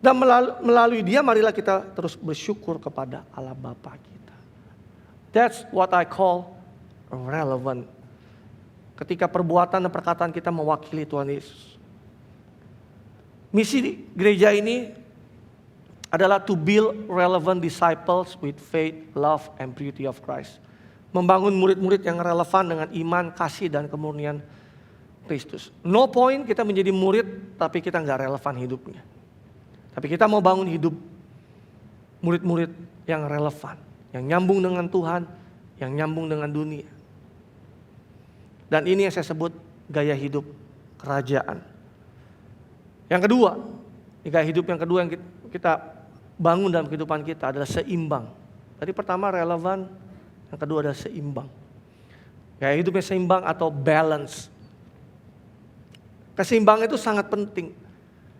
Dan melalui Dia marilah kita terus bersyukur kepada Allah Bapa kita. That's what I call relevant. Ketika perbuatan dan perkataan kita mewakili Tuhan Yesus. Misi gereja ini adalah to build relevant disciples with faith, love, and beauty of Christ. Membangun murid-murid yang relevan dengan iman, kasih, dan kemurnian Kristus. No point kita menjadi murid tapi kita nggak relevan hidupnya. Tapi kita mau bangun hidup murid-murid yang relevan, yang nyambung dengan Tuhan, yang nyambung dengan dunia. Dan ini yang saya sebut gaya hidup kerajaan. Yang kedua, gaya hidup yang kedua yang kita bangun dalam kehidupan kita adalah seimbang. Tadi pertama relevan, yang kedua adalah seimbang. Gaya hidupnya seimbang atau balance. Keseimbangan itu sangat penting.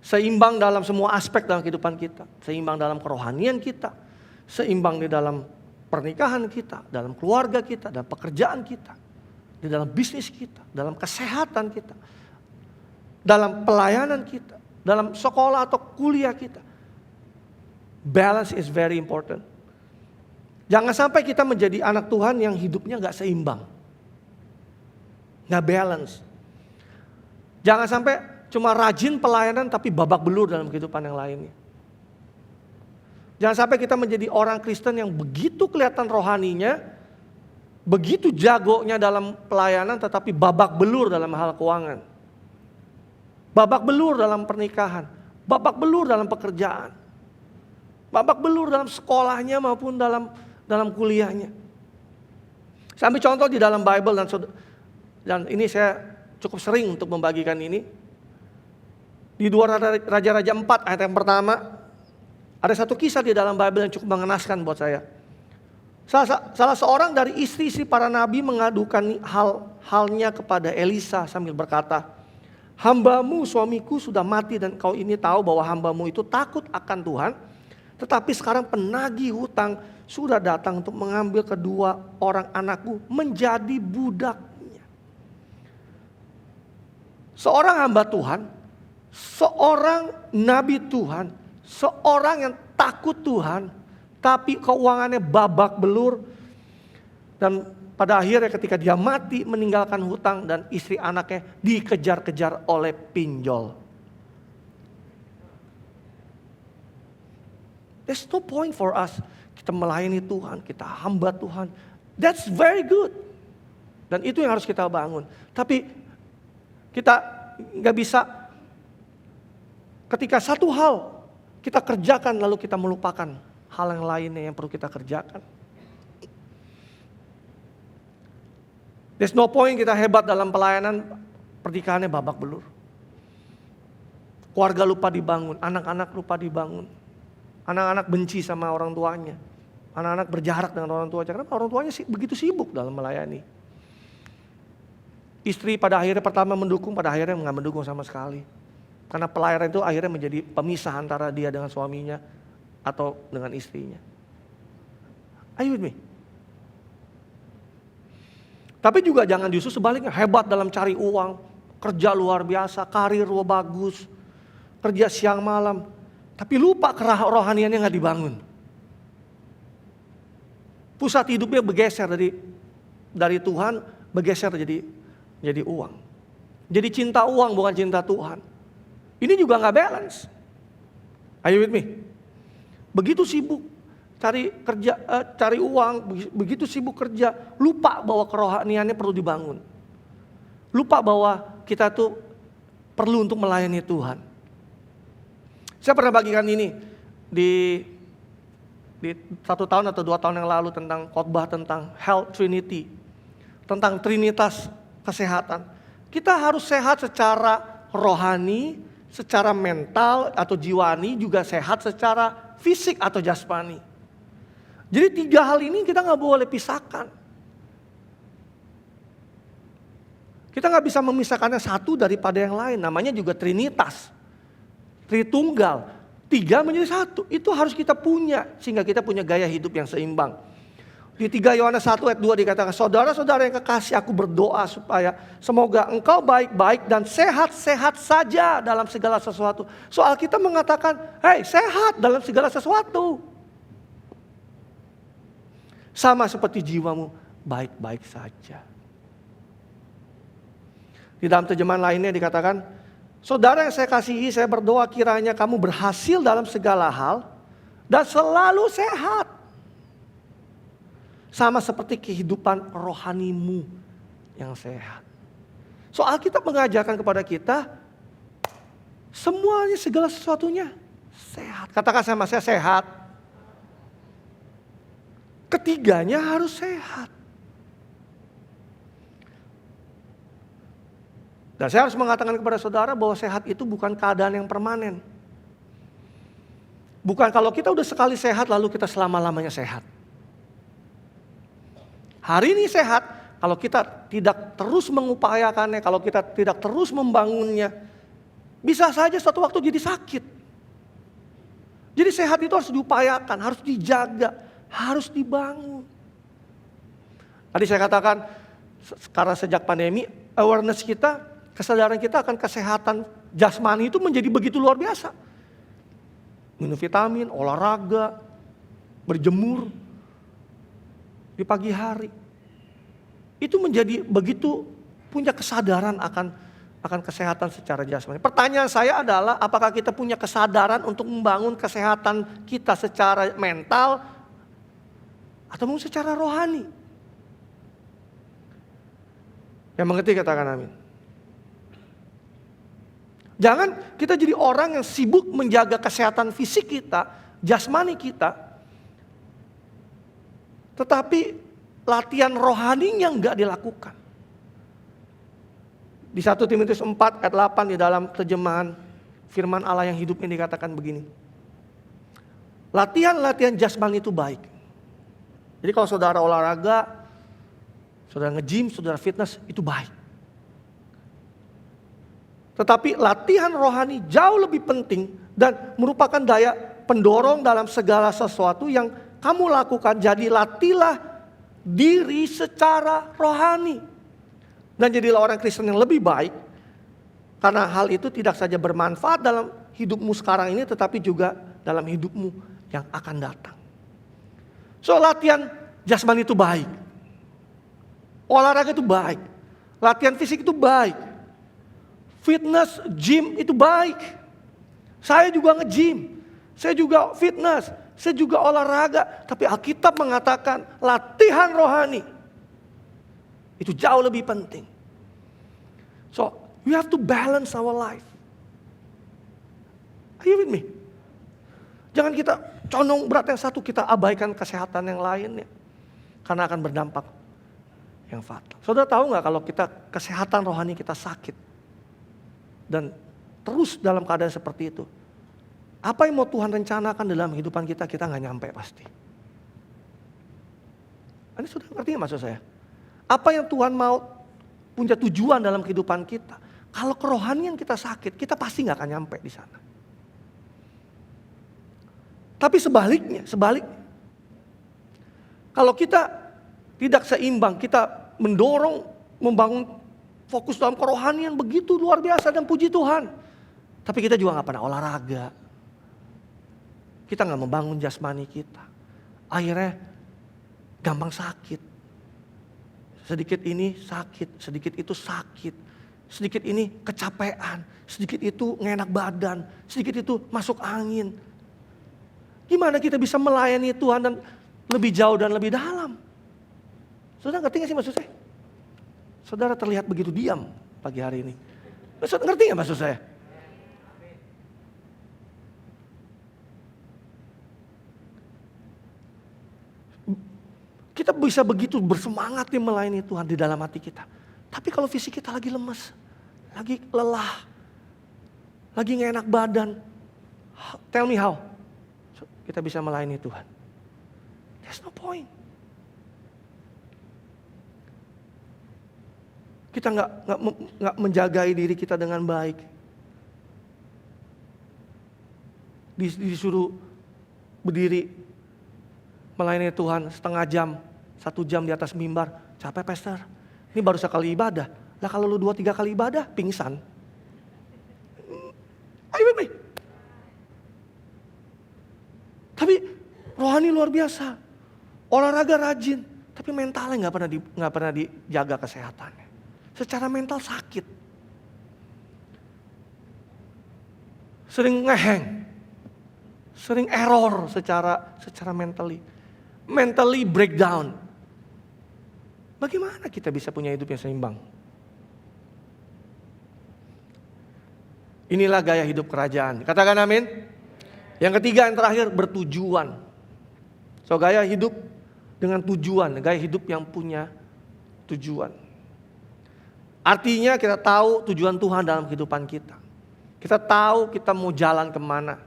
Seimbang dalam semua aspek dalam kehidupan kita. Seimbang dalam kerohanian kita. Seimbang di dalam pernikahan kita, dalam keluarga kita, dalam pekerjaan kita. Di dalam bisnis kita, dalam kesehatan kita. Dalam pelayanan kita, dalam sekolah atau kuliah kita. Balance is very important. Jangan sampai kita menjadi anak Tuhan yang hidupnya gak seimbang. Gak balance. Jangan sampai cuma rajin pelayanan tapi babak belur dalam kehidupan yang lainnya. Jangan sampai kita menjadi orang Kristen yang begitu kelihatan rohaninya, begitu jagonya dalam pelayanan tetapi babak belur dalam hal keuangan. Babak belur dalam pernikahan, babak belur dalam pekerjaan. Babak belur dalam sekolahnya maupun dalam kuliahnya. Saya ambil contoh di dalam Bible dan ini saya cukup sering untuk membagikan ini. Di 2 Raja-Raja 4 ayat yang pertama, ada satu kisah di dalam Bible yang cukup mengenaskan buat saya. Salah seorang dari istri-istri para nabi mengadukan halnya kepada Elisa sambil berkata, hambamu suamiku sudah mati dan kau ini tahu bahwa hambamu itu takut akan Tuhan. Tetapi sekarang penagih hutang sudah datang untuk mengambil kedua orang anakku menjadi budaknya. Seorang hamba Tuhan, seorang nabi Tuhan, seorang yang takut Tuhan, tapi keuangannya babak belur. Dan pada akhirnya ketika dia mati meninggalkan hutang dan istri anaknya dikejar-kejar oleh pinjol. There's no point for us. Kita melayani Tuhan, kita hamba Tuhan. That's very good. Dan itu yang harus kita bangun. Tapi kita gak bisa ketika satu hal kita kerjakan lalu kita melupakan hal yang lainnya yang perlu kita kerjakan. There's no point kita hebat dalam pelayanan, pernikahannya babak belur. Keluarga lupa dibangun, anak-anak lupa dibangun. Anak-anak benci sama orang tuanya. Anak-anak berjarak dengan orang tuanya. Karena orang tuanya begitu sibuk dalam melayani. Istri pada akhirnya pertama mendukung, pada akhirnya nggak mendukung sama sekali. Karena pelayaran itu akhirnya menjadi pemisah antara dia dengan suaminya atau dengan istrinya. Are you with me? Tapi juga jangan justru sebaliknya, hebat dalam cari uang, kerja luar biasa, karir bagus, kerja siang malam, tapi lupa kerohaniannya nggak dibangun. Pusat hidupnya bergeser dari Tuhan, bergeser jadi uang. Jadi cinta uang bukan cinta Tuhan. Ini juga nggak balance. Are you with me? Begitu sibuk cari kerja, cari uang, begitu sibuk kerja, lupa bahwa kerohaniannya perlu dibangun. Lupa bahwa kita tuh perlu untuk melayani Tuhan. Saya pernah bagikan ini di 1 tahun atau 2 tahun yang lalu tentang khotbah tentang health trinity, tentang trinitas kesehatan. Kita harus sehat secara rohani, secara mental atau jiwani, juga sehat secara fisik atau jasmani. Jadi 3 hal ini kita nggak boleh pisahkan. Kita nggak bisa memisahkannya satu daripada yang lain. Namanya juga trinitas, tritunggal. 3 menjadi 1. Itu harus kita punya sehingga kita punya gaya hidup yang seimbang. Di 3 Yohanes 1 ayat 2 dikatakan, saudara-saudara yang kekasih, aku berdoa supaya semoga engkau baik-baik dan sehat-sehat saja dalam segala sesuatu. Soal kita mengatakan, hei sehat dalam segala sesuatu. Sama seperti jiwamu baik-baik saja. Di dalam terjemahan lainnya dikatakan, saudara yang saya kasihi, saya berdoa kiranya kamu berhasil dalam segala hal dan selalu sehat. Sama seperti kehidupan rohanimu yang sehat. Soal kita mengajarkan kepada kita, semuanya segala sesuatunya sehat. Katakan sama saya sehat. Ketiganya harus sehat. Dan saya harus mengatakan kepada saudara bahwa sehat itu bukan keadaan yang permanen. Bukan kalau kita udah sekali sehat lalu kita selama-lamanya sehat. Hari ini sehat, kalau kita tidak terus mengupayakannya, kalau kita tidak terus membangunnya, bisa saja suatu waktu jadi sakit. Jadi sehat itu harus diupayakan, harus dijaga, harus dibangun. Tadi saya katakan, karena sejak pandemi, awareness kita, kesadaran kita akan kesehatan jasmani itu menjadi begitu luar biasa. Minum vitamin, olahraga, berjemur di pagi hari. Itu menjadi begitu punya kesadaran akan kesehatan secara jasmani. Pertanyaan saya adalah, apakah kita punya kesadaran untuk membangun kesehatan kita secara mental atau mungkin secara rohani? Yang mengerti katakan amin. Jangan kita jadi orang yang sibuk menjaga kesehatan fisik kita, jasmani kita, tetapi latihan rohaninya enggak dilakukan. Di 1 Timotius 4 ayat 8 di dalam terjemahan firman Allah yang hidup ini dikatakan begini. Latihan jasmani itu baik. Jadi kalau saudara olahraga, saudara nge-gym, saudara fitness, itu baik. Tetapi latihan rohani jauh lebih penting dan merupakan daya pendorong dalam segala sesuatu yang kamu lakukan. Jadi latihlah diri secara rohani. Dan jadilah orang Kristen yang lebih baik. Karena hal itu tidak saja bermanfaat dalam hidupmu sekarang ini, tetapi juga dalam hidupmu yang akan datang. So latihan jasmani itu baik. Olahraga itu baik. Latihan fisik itu baik. Fitness, gym itu baik. Saya juga nge-gym. Saya juga fitness. Saya juga olahraga. Tapi Alkitab mengatakan latihan rohani itu jauh lebih penting. So, we have to balance our life. Are you with me? Jangan kita condong berat yang satu, kita abaikan kesehatan yang lainnya. Karena akan berdampak yang fatal. Saudara tahu nggak kalau kita kesehatan rohani kita sakit dan terus dalam keadaan seperti itu, Apa yang mau Tuhan rencanakan dalam kehidupan kita, kita nggak nyampe pasti. Ini sudah ngerti nggak maksud saya? Apa yang Tuhan mau punya tujuan dalam kehidupan kita. Kalau kerohanian kita sakit, kita pasti nggak akan nyampe di sana. Tapi sebaliknya. Kalau kita tidak seimbang, kita mendorong, membangun fokus dalam kerohanian begitu luar biasa dan puji Tuhan. Tapi kita juga nggak pernah olahraga. Kita nggak membangun jasmani kita. Akhirnya gampang sakit. Sedikit ini sakit, sedikit itu sakit. Sedikit ini kecapean, sedikit itu ngenak badan, sedikit itu masuk angin. Gimana kita bisa melayani Tuhan dan lebih jauh dan lebih dalam? Saudara ngerti gak sih maksud saya? Saudara terlihat begitu diam pagi hari ini. Saudara ngerti gak maksud saya? Kita bisa begitu bersemangat nih melayani Tuhan di dalam hati kita. Tapi kalau fisik kita lagi lemes, lagi lelah, lagi gak enak badan. Tell me how kita bisa melayani Tuhan. There's no point. Kita nggak menjagai diri kita dengan baik. Disuruh berdiri melayani Tuhan setengah jam, 1 jam di atas mimbar, capek pastor. Ini baru sekali ibadah. Lah kalau lu 2-3 kali ibadah, pingsan. Ayo with me. Tapi rohani luar biasa. Olahraga rajin, tapi mentalnya nggak pernah dijaga kesehatannya. Secara mental sakit. Sering ngeheng. Sering error secara mentally breakdown. Bagaimana kita bisa punya hidup yang seimbang? Inilah gaya hidup kerajaan. Katakan amin. Yang ketiga, yang terakhir, bertujuan. So, gaya hidup dengan tujuan, gaya hidup yang punya tujuan. Artinya kita tahu tujuan Tuhan dalam kehidupan kita. Kita tahu kita mau jalan kemana.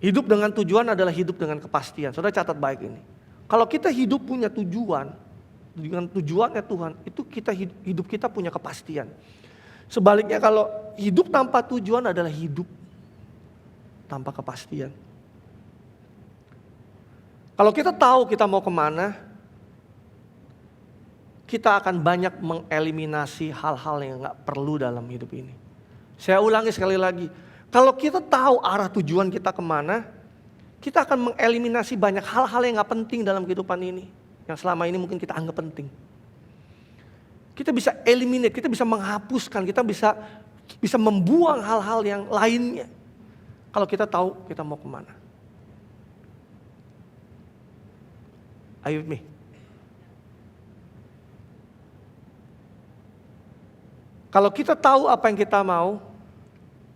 Hidup dengan tujuan adalah hidup dengan kepastian. Saudara catat baik ini. Kalau kita hidup punya tujuan, dengan tujuannya Tuhan, itu hidup kita punya kepastian. Sebaliknya kalau hidup tanpa tujuan adalah hidup tanpa kepastian. Kalau kita tahu kita mau kemana, kita akan banyak mengeliminasi hal-hal yang gak perlu dalam hidup ini. Saya ulangi sekali lagi. Kalau kita tahu arah tujuan kita kemana, kita akan mengeliminasi banyak hal-hal yang gak penting dalam kehidupan ini. Yang selama ini mungkin kita anggap penting. Kita bisa eliminate, kita bisa menghapuskan, kita bisa membuang hal-hal yang lainnya. Kalau kita tahu kita mau kemana. Are you with me? Kalau kita tahu apa yang kita mau,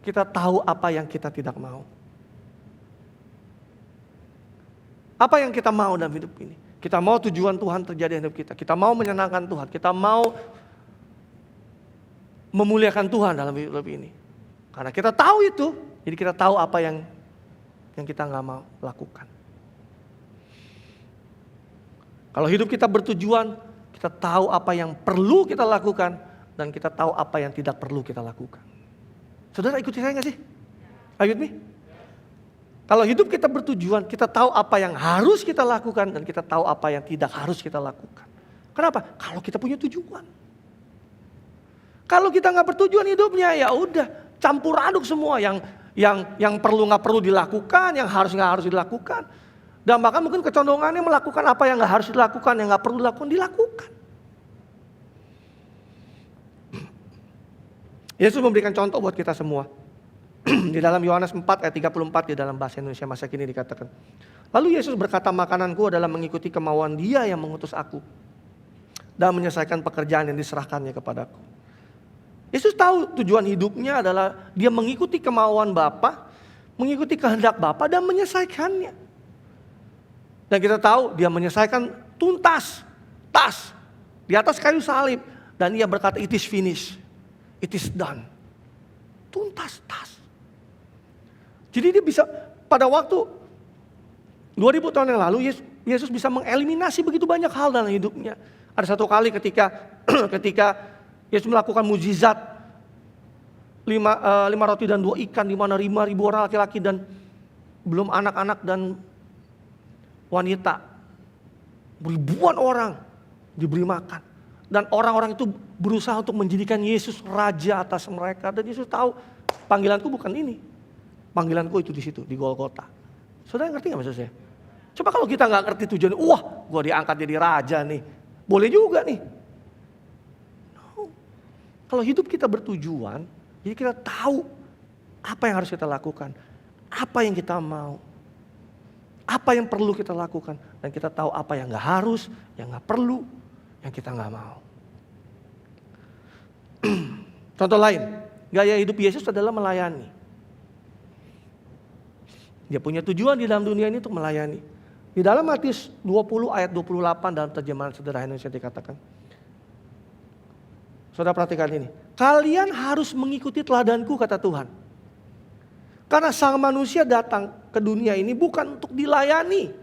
kita tahu apa yang kita tidak mau. Apa yang kita mau dalam hidup ini? Kita mau tujuan Tuhan terjadi dalam hidup kita. Kita mau menyenangkan Tuhan. Kita mau memuliakan Tuhan dalam hidup ini. Karena kita tahu itu, jadi kita tahu apa yang kita nggak mau lakukan. Kalau hidup kita bertujuan, kita tahu apa yang perlu kita lakukan dan kita tahu apa yang tidak perlu kita lakukan. Saudara ikuti saya nggak sih? Are you with me? Kalau hidup kita bertujuan, kita tahu apa yang harus kita lakukan dan kita tahu apa yang tidak harus kita lakukan. Kenapa? Kalau kita punya tujuan. Kalau kita nggak bertujuan hidupnya, ya udah campur aduk semua yang perlu nggak perlu dilakukan, yang harus nggak harus dilakukan. Dan bahkan mungkin kecondongannya melakukan apa yang nggak harus dilakukan, yang nggak perlu dilakukan. Yesus memberikan contoh buat kita semua. Di dalam Yohanes 4 ayat 34 di dalam bahasa Indonesia masa kini dikatakan. Lalu Yesus berkata, makananku adalah mengikuti kemauan Dia yang mengutus aku dan menyelesaikan pekerjaan yang diserahkannya kepadaku. Yesus tahu tujuan hidupnya adalah Dia mengikuti kemauan Bapa, mengikuti kehendak Bapa dan menyelesaikannya. Dan kita tahu Dia menyelesaikan tuntas, tas di atas kayu salib, dan Dia berkata, it is finished, it is done. Tuntas, tas. Jadi dia bisa pada waktu 2000 tahun yang lalu Yesus bisa mengeliminasi begitu banyak hal dalam hidupnya. Ada satu kali ketika Yesus melakukan mukjizat 5 roti dan 2 ikan di mana 5.000 orang laki-laki dan belum anak-anak dan wanita. Ribuan orang diberi makan. Dan orang-orang itu berusaha untuk menjadikan Yesus raja atas mereka. Dan Yesus tahu panggilanku bukan ini. Panggilanku itu di situ, di Golgota. Saudara ngerti gak maksud saya? Coba kalau kita gak ngerti tujuan, wah gue diangkat jadi raja nih. Boleh juga nih. No. Kalau hidup kita bertujuan, jadi kita tahu apa yang harus kita lakukan. Apa yang kita mau. Apa yang perlu kita lakukan. Dan kita tahu apa yang gak harus, yang gak perlu, yang kita gak mau. Contoh lain, gaya hidup Yesus adalah melayani. Dia punya tujuan di dalam dunia ini untuk melayani. Di dalam Matius 20 ayat 28 dalam terjemahan sederhana Indonesia dikatakan. Saudara perhatikan ini. Kalian harus mengikuti teladanku kata Tuhan. Karena sang manusia datang ke dunia ini bukan untuk dilayani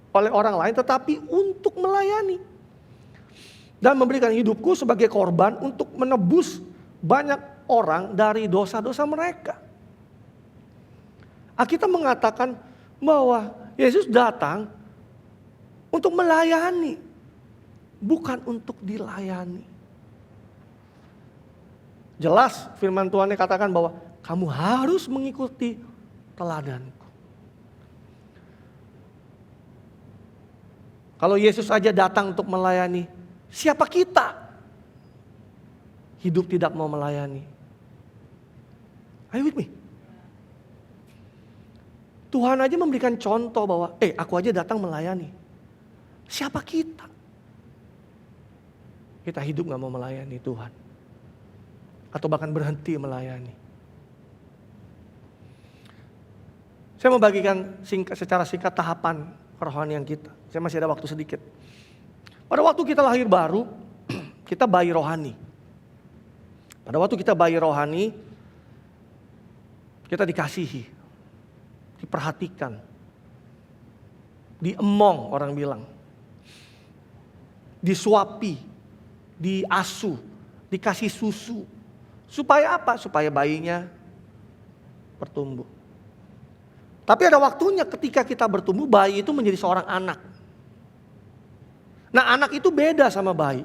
oleh orang lain tetapi untuk melayani. Dan memberikan hidupku sebagai korban untuk menebus banyak orang dari dosa-dosa mereka. Alkitab mengatakan bahwa Yesus datang untuk melayani, bukan untuk dilayani. Jelas firman Tuhan yang katakan bahwa kamu harus mengikuti teladanku. Kalau Yesus aja datang untuk melayani, siapa kita? Hidup tidak mau melayani. Are you with me? Tuhan aja memberikan contoh bahwa, aku aja datang melayani. Siapa kita? Kita hidup gak mau melayani Tuhan. Atau bahkan berhenti melayani. Saya mau bagikan secara singkat tahapan kerohanian kita. Saya masih ada waktu sedikit. Pada waktu kita lahir baru, kita bayi rohani. Pada waktu kita bayi rohani, kita dikasihi. Diperhatikan, diemong orang bilang, disuapi, diasuh, dikasih susu. Supaya apa? Supaya bayinya bertumbuh. Tapi ada waktunya ketika kita bertumbuh, bayi itu menjadi seorang anak. Nah anak itu beda sama bayi.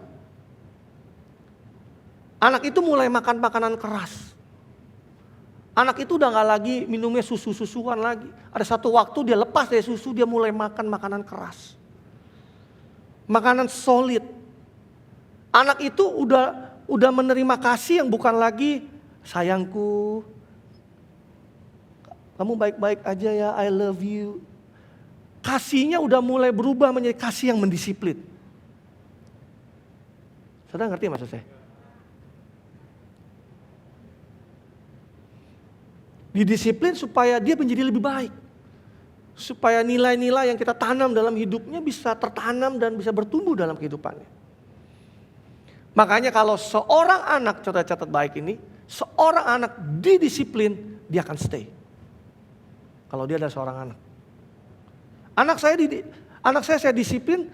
Anak itu mulai makan makanan keras. Anak itu udah gak lagi minumnya susu-susuan lagi. Ada satu waktu dia lepas dari susu, dia mulai makan makanan keras. Makanan solid. Anak itu udah menerima kasih yang bukan lagi sayangku. Kamu baik-baik aja ya, I love you. Kasihnya udah mulai berubah menjadi kasih yang mendisiplin. Saudara ngerti maksud saya? Didisiplin supaya dia menjadi lebih baik. Supaya nilai-nilai yang kita tanam dalam hidupnya bisa tertanam dan bisa bertumbuh dalam kehidupannya. Makanya kalau seorang anak, catat baik ini, seorang anak didisiplin, dia akan stay. Kalau dia adalah seorang anak. Anak saya disiplin,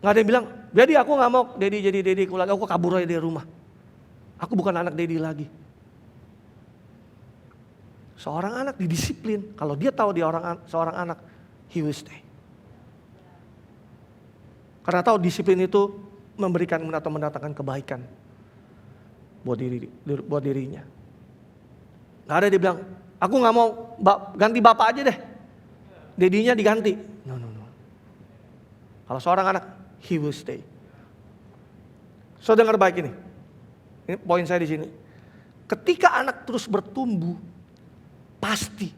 gak ada yang bilang, Daddy aku gak mau jadi Daddy lagi, aku kabur aja dari rumah. Aku bukan anak Daddy lagi. Seorang anak didisiplin, kalau dia tahu dia seorang anak, he will stay. Karena tahu disiplin itu memberikan atau mendatangkan kebaikan buat dirinya. Gak ada dia bilang, aku gak mau ganti bapak aja deh. Dedinya diganti. No. Kalau seorang anak, he will stay. So dengar baik ini. Ini poin saya di sini. Ketika anak terus bertumbuh, pasti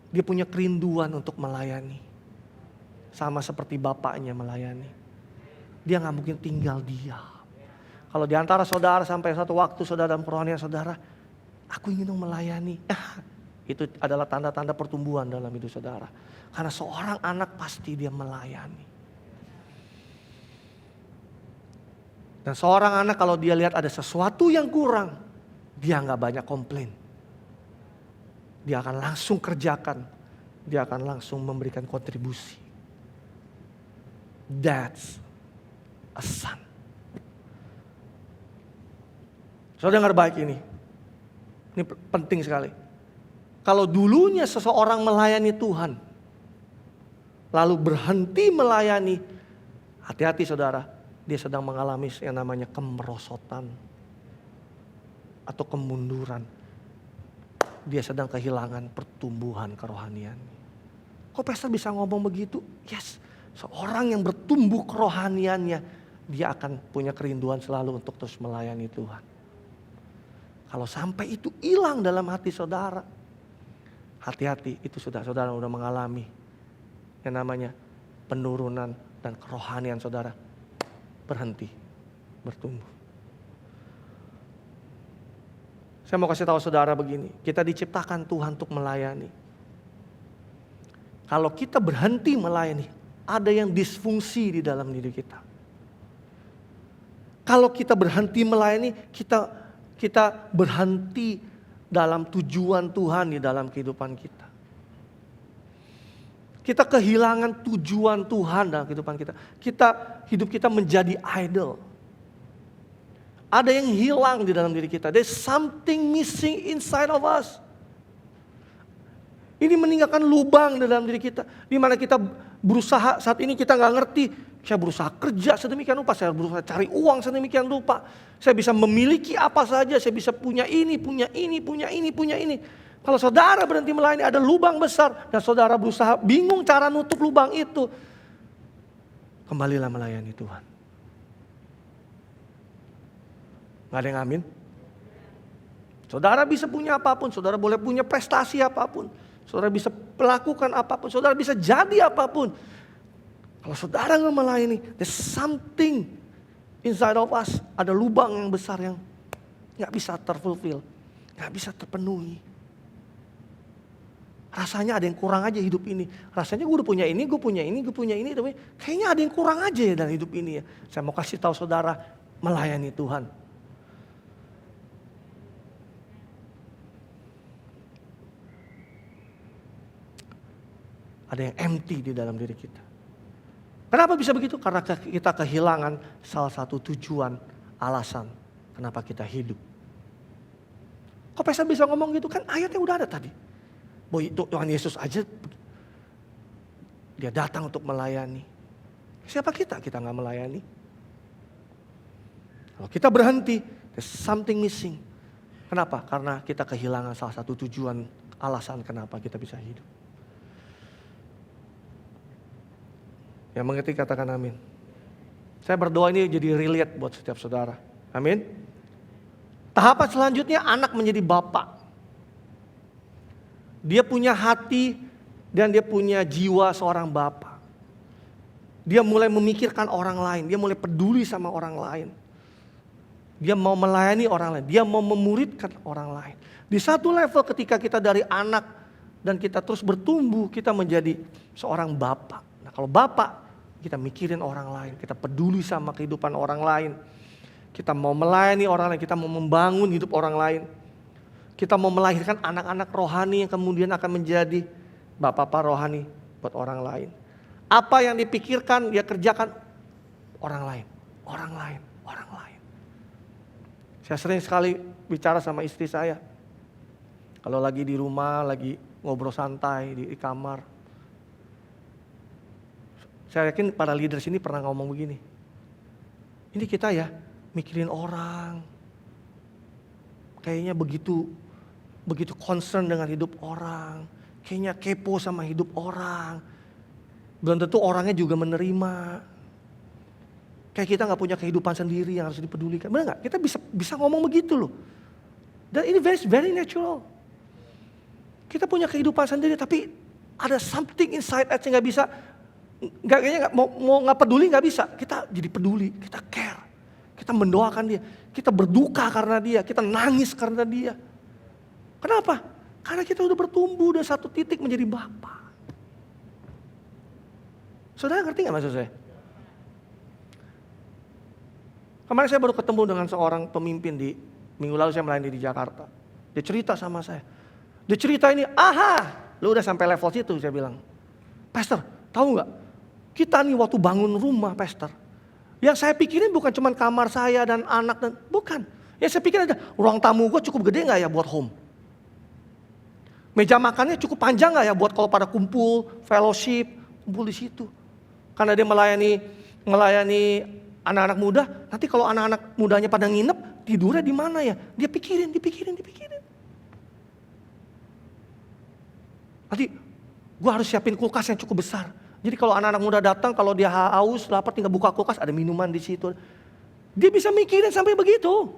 dia punya kerinduan untuk melayani. Sama seperti bapaknya melayani. Dia gak mungkin tinggal diam. Kalau diantara saudara sampai satu waktu saudara dalam kerohanian saudara, aku ingin melayani. Itu adalah tanda-tanda pertumbuhan dalam hidup saudara. Karena seorang anak pasti dia melayani. Dan seorang anak kalau dia lihat ada sesuatu yang kurang, dia gak banyak komplain. dia akan langsung kerjakan. Dia akan langsung memberikan kontribusi. That's a son. Saudara dengar baik ini. Ini penting sekali. Kalau dulunya seseorang melayani Tuhan, lalu berhenti melayani, hati-hati saudara, dia sedang mengalami yang namanya kemerosotan atau kemunduran. Dia sedang kehilangan pertumbuhan kerohanian. Kok pastor bisa ngomong begitu? Yes, seorang yang bertumbuh kerohaniannya, dia akan punya kerinduan selalu untuk terus melayani Tuhan. Kalau sampai itu hilang dalam hati saudara, hati-hati, itu saudara sudah mengalami yang namanya penurunan dan kerohanian saudara berhenti bertumbuh. Saya mau kasih tahu saudara begini, kita diciptakan Tuhan untuk melayani. Kalau kita berhenti melayani, ada yang disfungsi di dalam diri kita. Kalau kita berhenti melayani, kita berhenti dalam tujuan Tuhan di dalam kehidupan kita. Kita kehilangan tujuan Tuhan dalam kehidupan kita. Hidup kita menjadi idol. Ada yang hilang di dalam diri kita. There's something missing inside of us. Ini meninggalkan lubang di dalam diri kita. Di mana kita berusaha, saat ini kita nggak ngerti. Saya berusaha kerja sedemikian rupa, saya berusaha cari uang sedemikian rupa. Saya bisa memiliki apa saja, saya bisa punya ini. Kalau saudara berhenti melayani, ada lubang besar. Dan saudara berusaha bingung cara nutup lubang itu. Kembalilah melayani Tuhan. Gak ada yang amin? Saudara bisa punya apapun, saudara boleh punya prestasi apapun. Saudara bisa melakukan apapun, saudara bisa jadi apapun. Kalau saudara gak melayani, there's something inside of us. Ada lubang yang besar yang gak bisa terfulfill, gak bisa terpenuhi. Rasanya ada yang kurang aja hidup ini. Rasanya gue udah punya ini, gue punya ini. Tapi kayaknya ada yang kurang aja ya dalam hidup ini ya. Saya mau kasih tahu saudara, melayani Tuhan. Ada yang empty di dalam diri kita. Kenapa bisa begitu? Karena kita kehilangan salah satu tujuan, alasan kenapa kita hidup. Kok pastor bisa ngomong gitu? Kan ayatnya udah ada tadi. Boy, Tuhan Yesus aja dia datang untuk melayani. Siapa kita? Kita nggak melayani. Kalau kita berhenti, there's something missing. Kenapa? Karena kita kehilangan salah satu tujuan, alasan kenapa kita bisa hidup. Yang mengerti katakan amin. Saya berdoa ini jadi relate buat setiap saudara. Amin. Tahapan selanjutnya anak menjadi bapak. Dia punya hati dan dia punya jiwa seorang bapak. Dia mulai memikirkan orang lain. Dia mulai peduli sama orang lain. Dia mau melayani orang lain. Dia mau memuridkan orang lain. Di satu level ketika kita dari anak dan kita terus bertumbuh, kita menjadi seorang bapak. Nah kalau bapak, kita mikirin orang lain, kita peduli sama kehidupan orang lain. Kita mau melayani orang lain, kita mau membangun hidup orang lain. Kita mau melahirkan anak-anak rohani yang kemudian akan menjadi bapak-bapak rohani buat orang lain. Apa yang dipikirkan, dia kerjakan orang lain. Saya sering sekali bicara sama istri saya. Kalau lagi di rumah, lagi ngobrol santai di kamar. Saya yakin para leader sini pernah ngomong begini. Ini kita ya mikirin orang. Kayaknya begitu concern dengan hidup orang. Kayaknya kepo sama hidup orang. Belum tentu orangnya juga menerima. Kayak kita gak punya kehidupan sendiri yang harus dipedulikan. Benar gak? Kita bisa ngomong begitu loh. Dan ini very natural. Kita punya kehidupan sendiri tapi ada something inside us yang gak bisa. Kayaknya mau nggak peduli nggak bisa. Kita jadi peduli, kita care, kita mendoakan dia, kita berduka karena dia, kita nangis karena dia. Kenapa? Karena kita udah bertumbuh dan satu titik menjadi bapak. Saudara ngerti nggak maksud saya? Kemarin saya baru ketemu dengan seorang pemimpin di minggu lalu saya melayani di Jakarta. Dia cerita sama saya, Dia cerita ini, lu udah sampai level situ, saya bilang. Pastor, tahu nggak? Kita nih waktu bangun rumah, Pastor. Yang saya pikirin bukan cuma kamar saya dan anak, bukan. Yang saya pikirin ada, ruang tamu gue cukup gede nggak ya buat home? Meja makannya cukup panjang nggak ya buat kalau pada kumpul, fellowship, kumpul di situ. Karena dia melayani anak-anak muda, nanti kalau anak-anak mudanya pada nginep, tidurnya di mana ya? Dia pikirin. Nanti gue harus siapin kulkas yang cukup besar. Jadi kalau anak-anak muda datang, kalau dia haus, lapar, tinggal buka kulkas, ada minuman di situ. Dia bisa mikirin sampai begitu.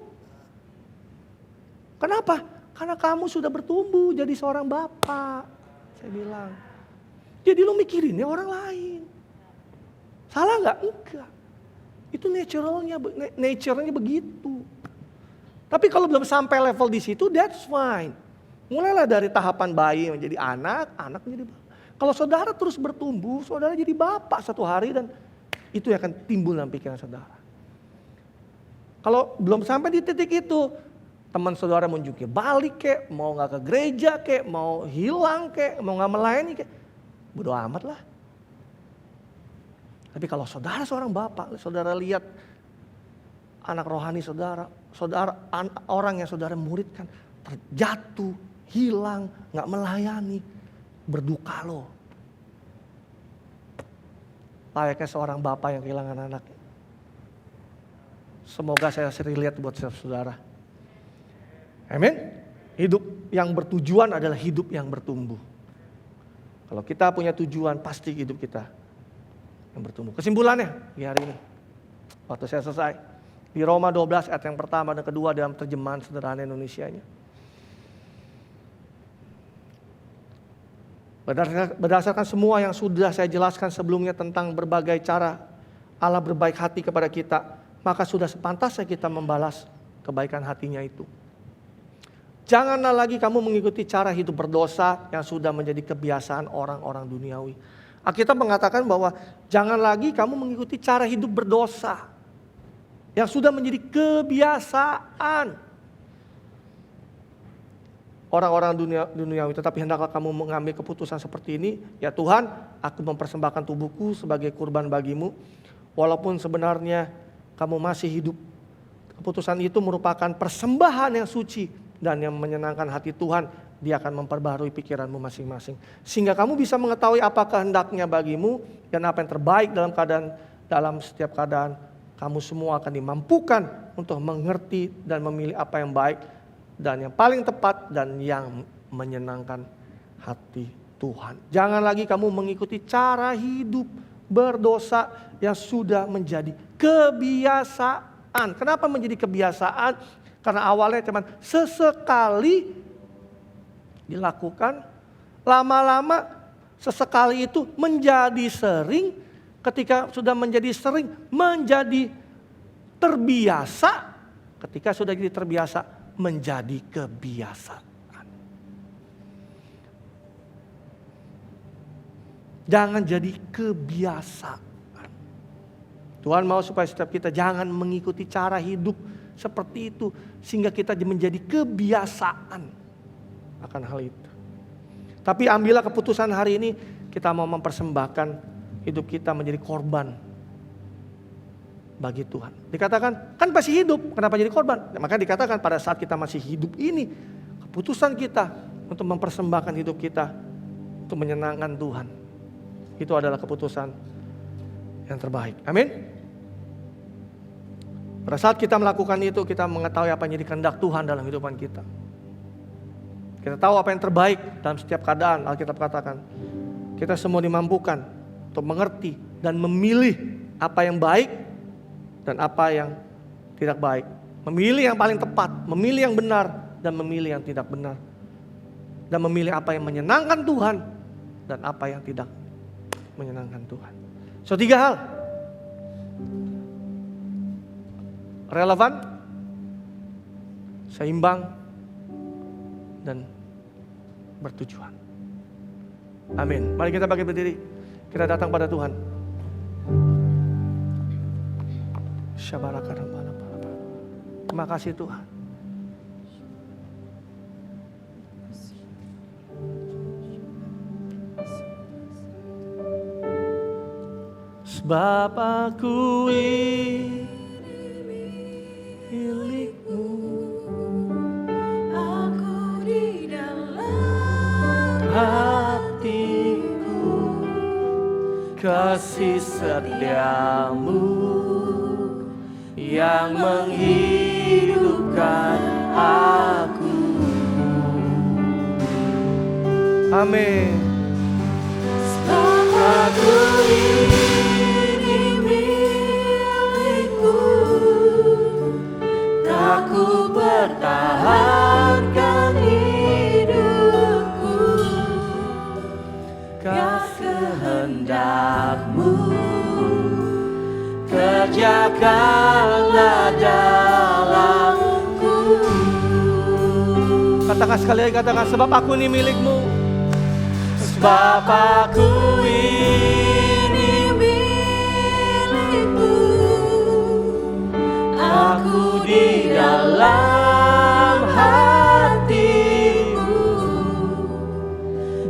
Kenapa? Karena kamu sudah bertumbuh jadi seorang bapak. Saya bilang. Jadi lu mikirinnya orang lain. Salah nggak? Enggak. Itu nature-nya begitu. Tapi kalau belum sampai level di situ, that's fine. Mulailah dari tahapan bayi menjadi anak menjadi bapak. Kalau saudara terus bertumbuh, saudara jadi bapak satu hari dan itu yang akan timbul dalam pikiran saudara. Kalau belum sampai di titik itu, teman saudara mau jungkir balik kek, mau gak ke gereja kek, mau hilang kek, mau gak melayani kek, bodo amat lah. Tapi kalau saudara seorang bapak, saudara lihat anak rohani saudara, orang yang saudara muridkan terjatuh, hilang, gak melayani, berduka loh. Layaknya seorang bapak yang kehilangan anaknya. Semoga saya sering lihat buat saudara. Amin. Hidup yang bertujuan adalah hidup yang bertumbuh. Kalau kita punya tujuan, pasti hidup kita yang bertumbuh. Kesimpulannya di hari ini, waktu saya selesai, di Roma 12 ayat yang pertama dan kedua dalam terjemahan sederhana Indonesianya. Berdasarkan semua yang sudah saya jelaskan sebelumnya tentang berbagai cara Allah berbaik hati kepada kita, maka sudah sepantasnya kita membalas kebaikan hatinya itu. Janganlah lagi kamu mengikuti cara hidup berdosa yang sudah menjadi kebiasaan orang-orang duniawi. Alkitab mengatakan bahwa jangan lagi kamu mengikuti cara hidup berdosa yang sudah menjadi kebiasaan orang-orang duniawi, tetapi hendaklah kamu mengambil keputusan seperti ini, ya Tuhan, aku mempersembahkan tubuhku sebagai kurban bagimu, walaupun sebenarnya kamu masih hidup. Keputusan itu merupakan persembahan yang suci dan yang menyenangkan hati Tuhan. Dia akan memperbaharui pikiranmu masing-masing, sehingga kamu bisa mengetahui apa kehendaknya bagimu dan apa yang terbaik dalam setiap keadaan. Kamu semua akan dimampukan untuk mengerti dan memilih apa yang baik dan yang paling tepat dan yang menyenangkan hati Tuhan. Jangan lagi kamu mengikuti cara hidup berdosa yang sudah menjadi kebiasaan. Kenapa menjadi kebiasaan? Karena awalnya cuma sesekali dilakukan, lama-lama sesekali itu menjadi sering. Ketika sudah menjadi sering, menjadi terbiasa. Ketika sudah jadi terbiasa, menjadi kebiasaan. Jangan jadi kebiasaan. Tuhan mau supaya setiap kita jangan mengikuti cara hidup seperti itu, sehingga kita menjadi kebiasaan akan hal itu. Tapi ambillah keputusan hari ini, kita mau mempersembahkan hidup kita menjadi korban bagi Tuhan. Dikatakan, kan masih hidup, kenapa jadi korban? Maka dikatakan pada saat kita masih hidup ini, keputusan kita untuk mempersembahkan hidup kita untuk menyenangkan Tuhan. Itu adalah keputusan yang terbaik. Amin. Pada saat kita melakukan itu, kita mengetahui apa yang jadi kehendak Tuhan dalam kehidupan kita. Kita tahu apa yang terbaik dalam setiap keadaan. Alkitab katakan, kita semua dimampukan untuk mengerti dan memilih apa yang baik dan apa yang tidak baik. Memilih yang paling tepat, memilih yang benar, dan memilih yang tidak benar. Dan memilih apa yang menyenangkan Tuhan, dan apa yang tidak menyenangkan Tuhan. So 3 hal. Relevan, seimbang, dan bertujuan. Amin. Mari kita bangkit berdiri. Kita datang pada Tuhan. Terima kasih Tuhan. Bapakku milikmu. Aku di dalam Hatiku, kasih setiamu yang menghidupkan aku. Amin. Aku ini milikmu, tak ku pertahankan hidupku, biar kehendakmu kerjakanlah dalamku. Katakan sekali lagi, katakan, sebab aku ini milikmu. Sebab aku ini milikmu, aku di dalam hatimu,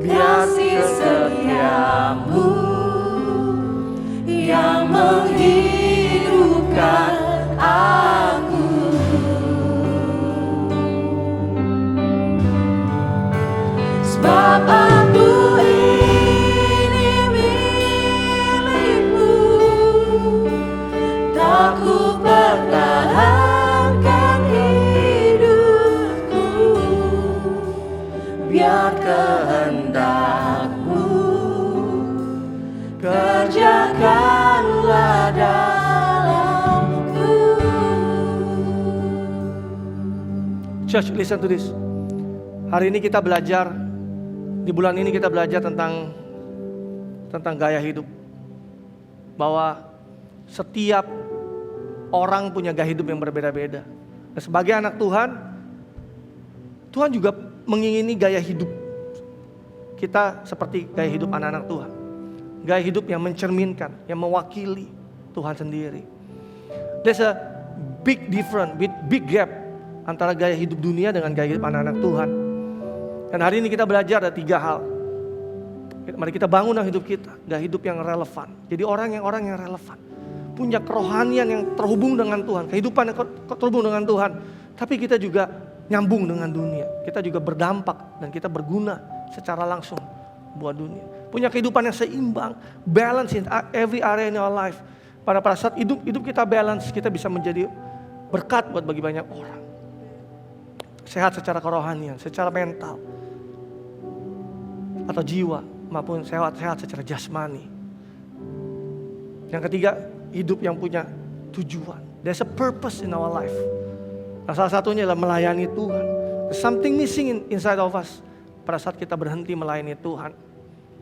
biar setiamu yang menghidupkan aku. Sebab aku ini milikmu, tak ku pertahankan hidupku, biar kehendakmu kerjakanlah dalamku. Church, listen to this. Hari ini kita belajar, di bulan ini kita belajar tentang gaya hidup. Bahwa setiap orang punya gaya hidup yang berbeda-beda. Dan sebagai anak Tuhan, Tuhan juga mengingini gaya hidup kita seperti gaya hidup anak-anak Tuhan. Gaya hidup yang mencerminkan, yang mewakili Tuhan sendiri. There's a big difference, big gap antara gaya hidup dunia dengan gaya hidup anak-anak Tuhan. Dan hari ini kita belajar ada 3 hal. Mari kita bangun hidup kita, gaya hidup yang relevan. Jadi orang yang relevan, punya kerohanian yang terhubung dengan Tuhan, kehidupan yang terhubung dengan Tuhan. Tapi kita juga nyambung dengan dunia. Kita juga berdampak dan kita berguna secara langsung buat dunia. Punya kehidupan yang seimbang, balance in every area in our life. Pada saat hidup kita balance, kita bisa menjadi berkat buat bagi banyak orang. Sehat secara kerohanian, secara mental, atau jiwa, maupun sehat secara jasmani. Yang ketiga, hidup yang punya tujuan. There's a purpose in our life. Nah, salah satunya adalah melayani Tuhan. There's something missing inside of us. Pada saat kita berhenti melayani Tuhan,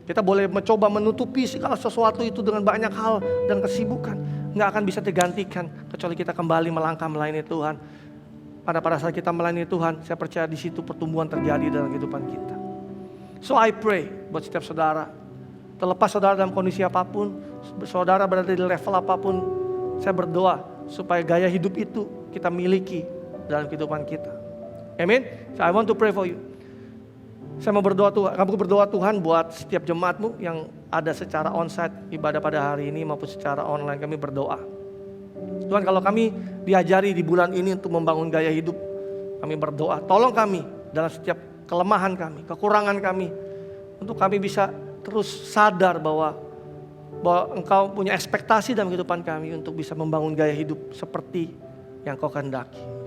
kita boleh mencoba menutupi segala sesuatu itu dengan banyak hal dan kesibukan. Nggak akan bisa digantikan kecuali kita kembali melangkah melayani Tuhan. Pada saat kita melayani Tuhan, saya percaya di situ pertumbuhan terjadi dalam kehidupan kita. So I pray buat setiap saudara, terlepas saudara dalam kondisi apapun, saudara berada di level apapun, saya berdoa supaya gaya hidup itu kita miliki dalam kehidupan kita. Amen. So I want to pray for you. Saya mau berdoa Tuhan, kamu berdoa Tuhan buat setiap jemaatmu yang ada secara onsite ibadah pada hari ini maupun secara online, kami berdoa. Tuhan, kalau kami diajari di bulan ini untuk membangun gaya hidup, kami berdoa, tolong kami dalam setiap kelemahan kami, kekurangan kami, untuk kami bisa terus sadar bahwa Engkau punya ekspektasi dalam kehidupan kami untuk bisa membangun gaya hidup seperti yang Kau kehendaki.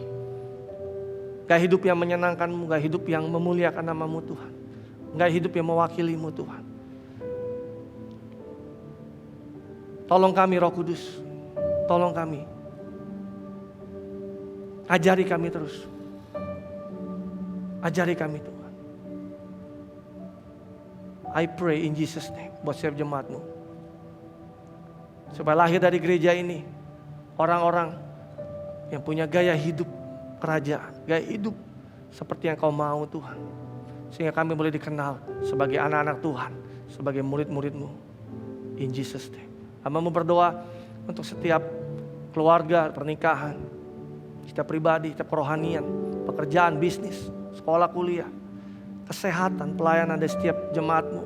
Gaya hidup yang menyenangkan-Mu, gaya hidup yang memuliakan nama-Mu Tuhan, gaya hidup yang mewakili-Mu Tuhan. Tolong kami Roh Kudus, tolong kami, ajari kami terus. Ajari kami Tuhan. I pray in Jesus name buat setiap jemaat-Mu, supaya lahir dari gereja ini orang-orang yang punya gaya hidup kerajaan, gaya hidup seperti yang Kau mau Tuhan. Sehingga kami boleh dikenal sebagai anak-anak Tuhan, sebagai murid-murid-Mu. In Jesus name. Hamba-Mu berdoa untuk setiap keluarga, pernikahan, setiap pribadi, setiap kerohanian, pekerjaan, bisnis, sekolah, kuliah, kesehatan, pelayanan dari setiap jemaat-Mu.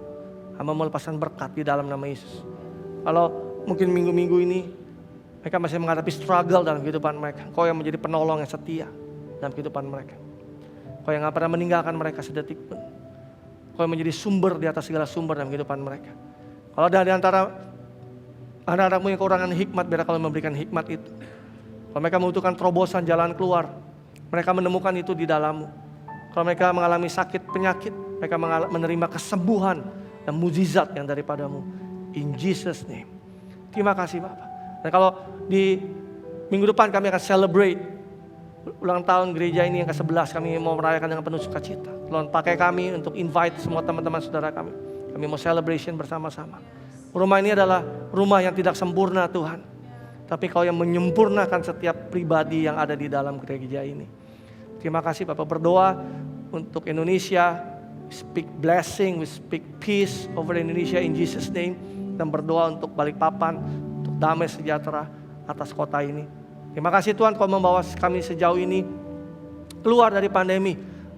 Hamba melepaskan berkat di dalam nama Yesus. Kalau mungkin minggu-minggu ini mereka masih menghadapi struggle dalam kehidupan mereka. Kau yang menjadi penolong yang setia dalam kehidupan mereka. Kau yang gak pernah meninggalkan mereka sedetik pun. Kau yang menjadi sumber di atas segala sumber dalam kehidupan mereka. Kalau ada di antara anak-anakmu yang kekurangan hikmat, biar kau memberikan hikmat itu. Kalau mereka membutuhkan terobosan jalan keluar, mereka menemukan itu di dalammu. Kalau mereka mengalami sakit, penyakit, mereka menerima kesembuhan dan mukjizat yang daripadamu. In Jesus name. Terima kasih Bapak. Dan kalau di minggu depan kami akan celebrate ulang tahun gereja ini yang ke-11. Kami mau merayakan dengan penuh sukacita. Tuhan pakai kami untuk invite semua teman-teman saudara kami. Kami mau celebration bersama-sama. Rumah ini adalah rumah yang tidak sempurna Tuhan. Tapi Kau yang menyempurnakan setiap pribadi yang ada di dalam gereja ini. Terima kasih Bapak, berdoa untuk Indonesia. Speak blessing, we speak peace over Indonesia in Jesus name. Dan berdoa untuk Balikpapan, untuk damai sejahtera atas kota ini. Terima kasih Tuhan Kau membawa kami sejauh ini keluar dari pandemi.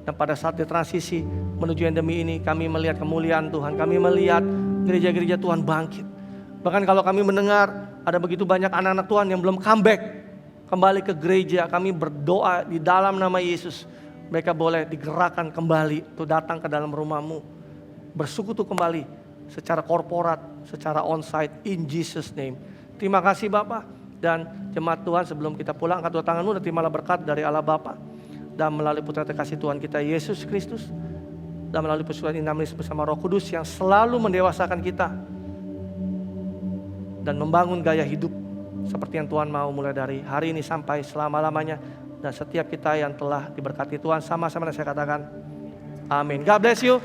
Dan pada saat transisi menuju endemi ini kami melihat kemuliaan Tuhan. Kami melihat gereja-gereja Tuhan bangkit. Bahkan kalau kami mendengar ada begitu banyak anak-anak Tuhan yang belum comeback kembali ke gereja. Kami berdoa di dalam nama Yesus. Mereka boleh digerakkan kembali untuk datang ke dalam rumahmu. Bersekutu kembali secara korporat, secara onsite in Jesus name. Terima kasih Bapak. Dan jemaat Tuhan sebelum kita pulang, angkat dua tanganmu dan terimalah berkat dari Allah Bapa dan melalui putra terkasih Tuhan kita Yesus Kristus dan melalui persekutuan inamis bersama Roh Kudus yang selalu mendewasakan kita dan membangun gaya hidup seperti yang Tuhan mau mulai dari hari ini sampai selama-lamanya. Dan setiap kita yang telah diberkati Tuhan sama-sama saya katakan amin. God bless you.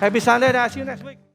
Happy Sunday dan see you next week.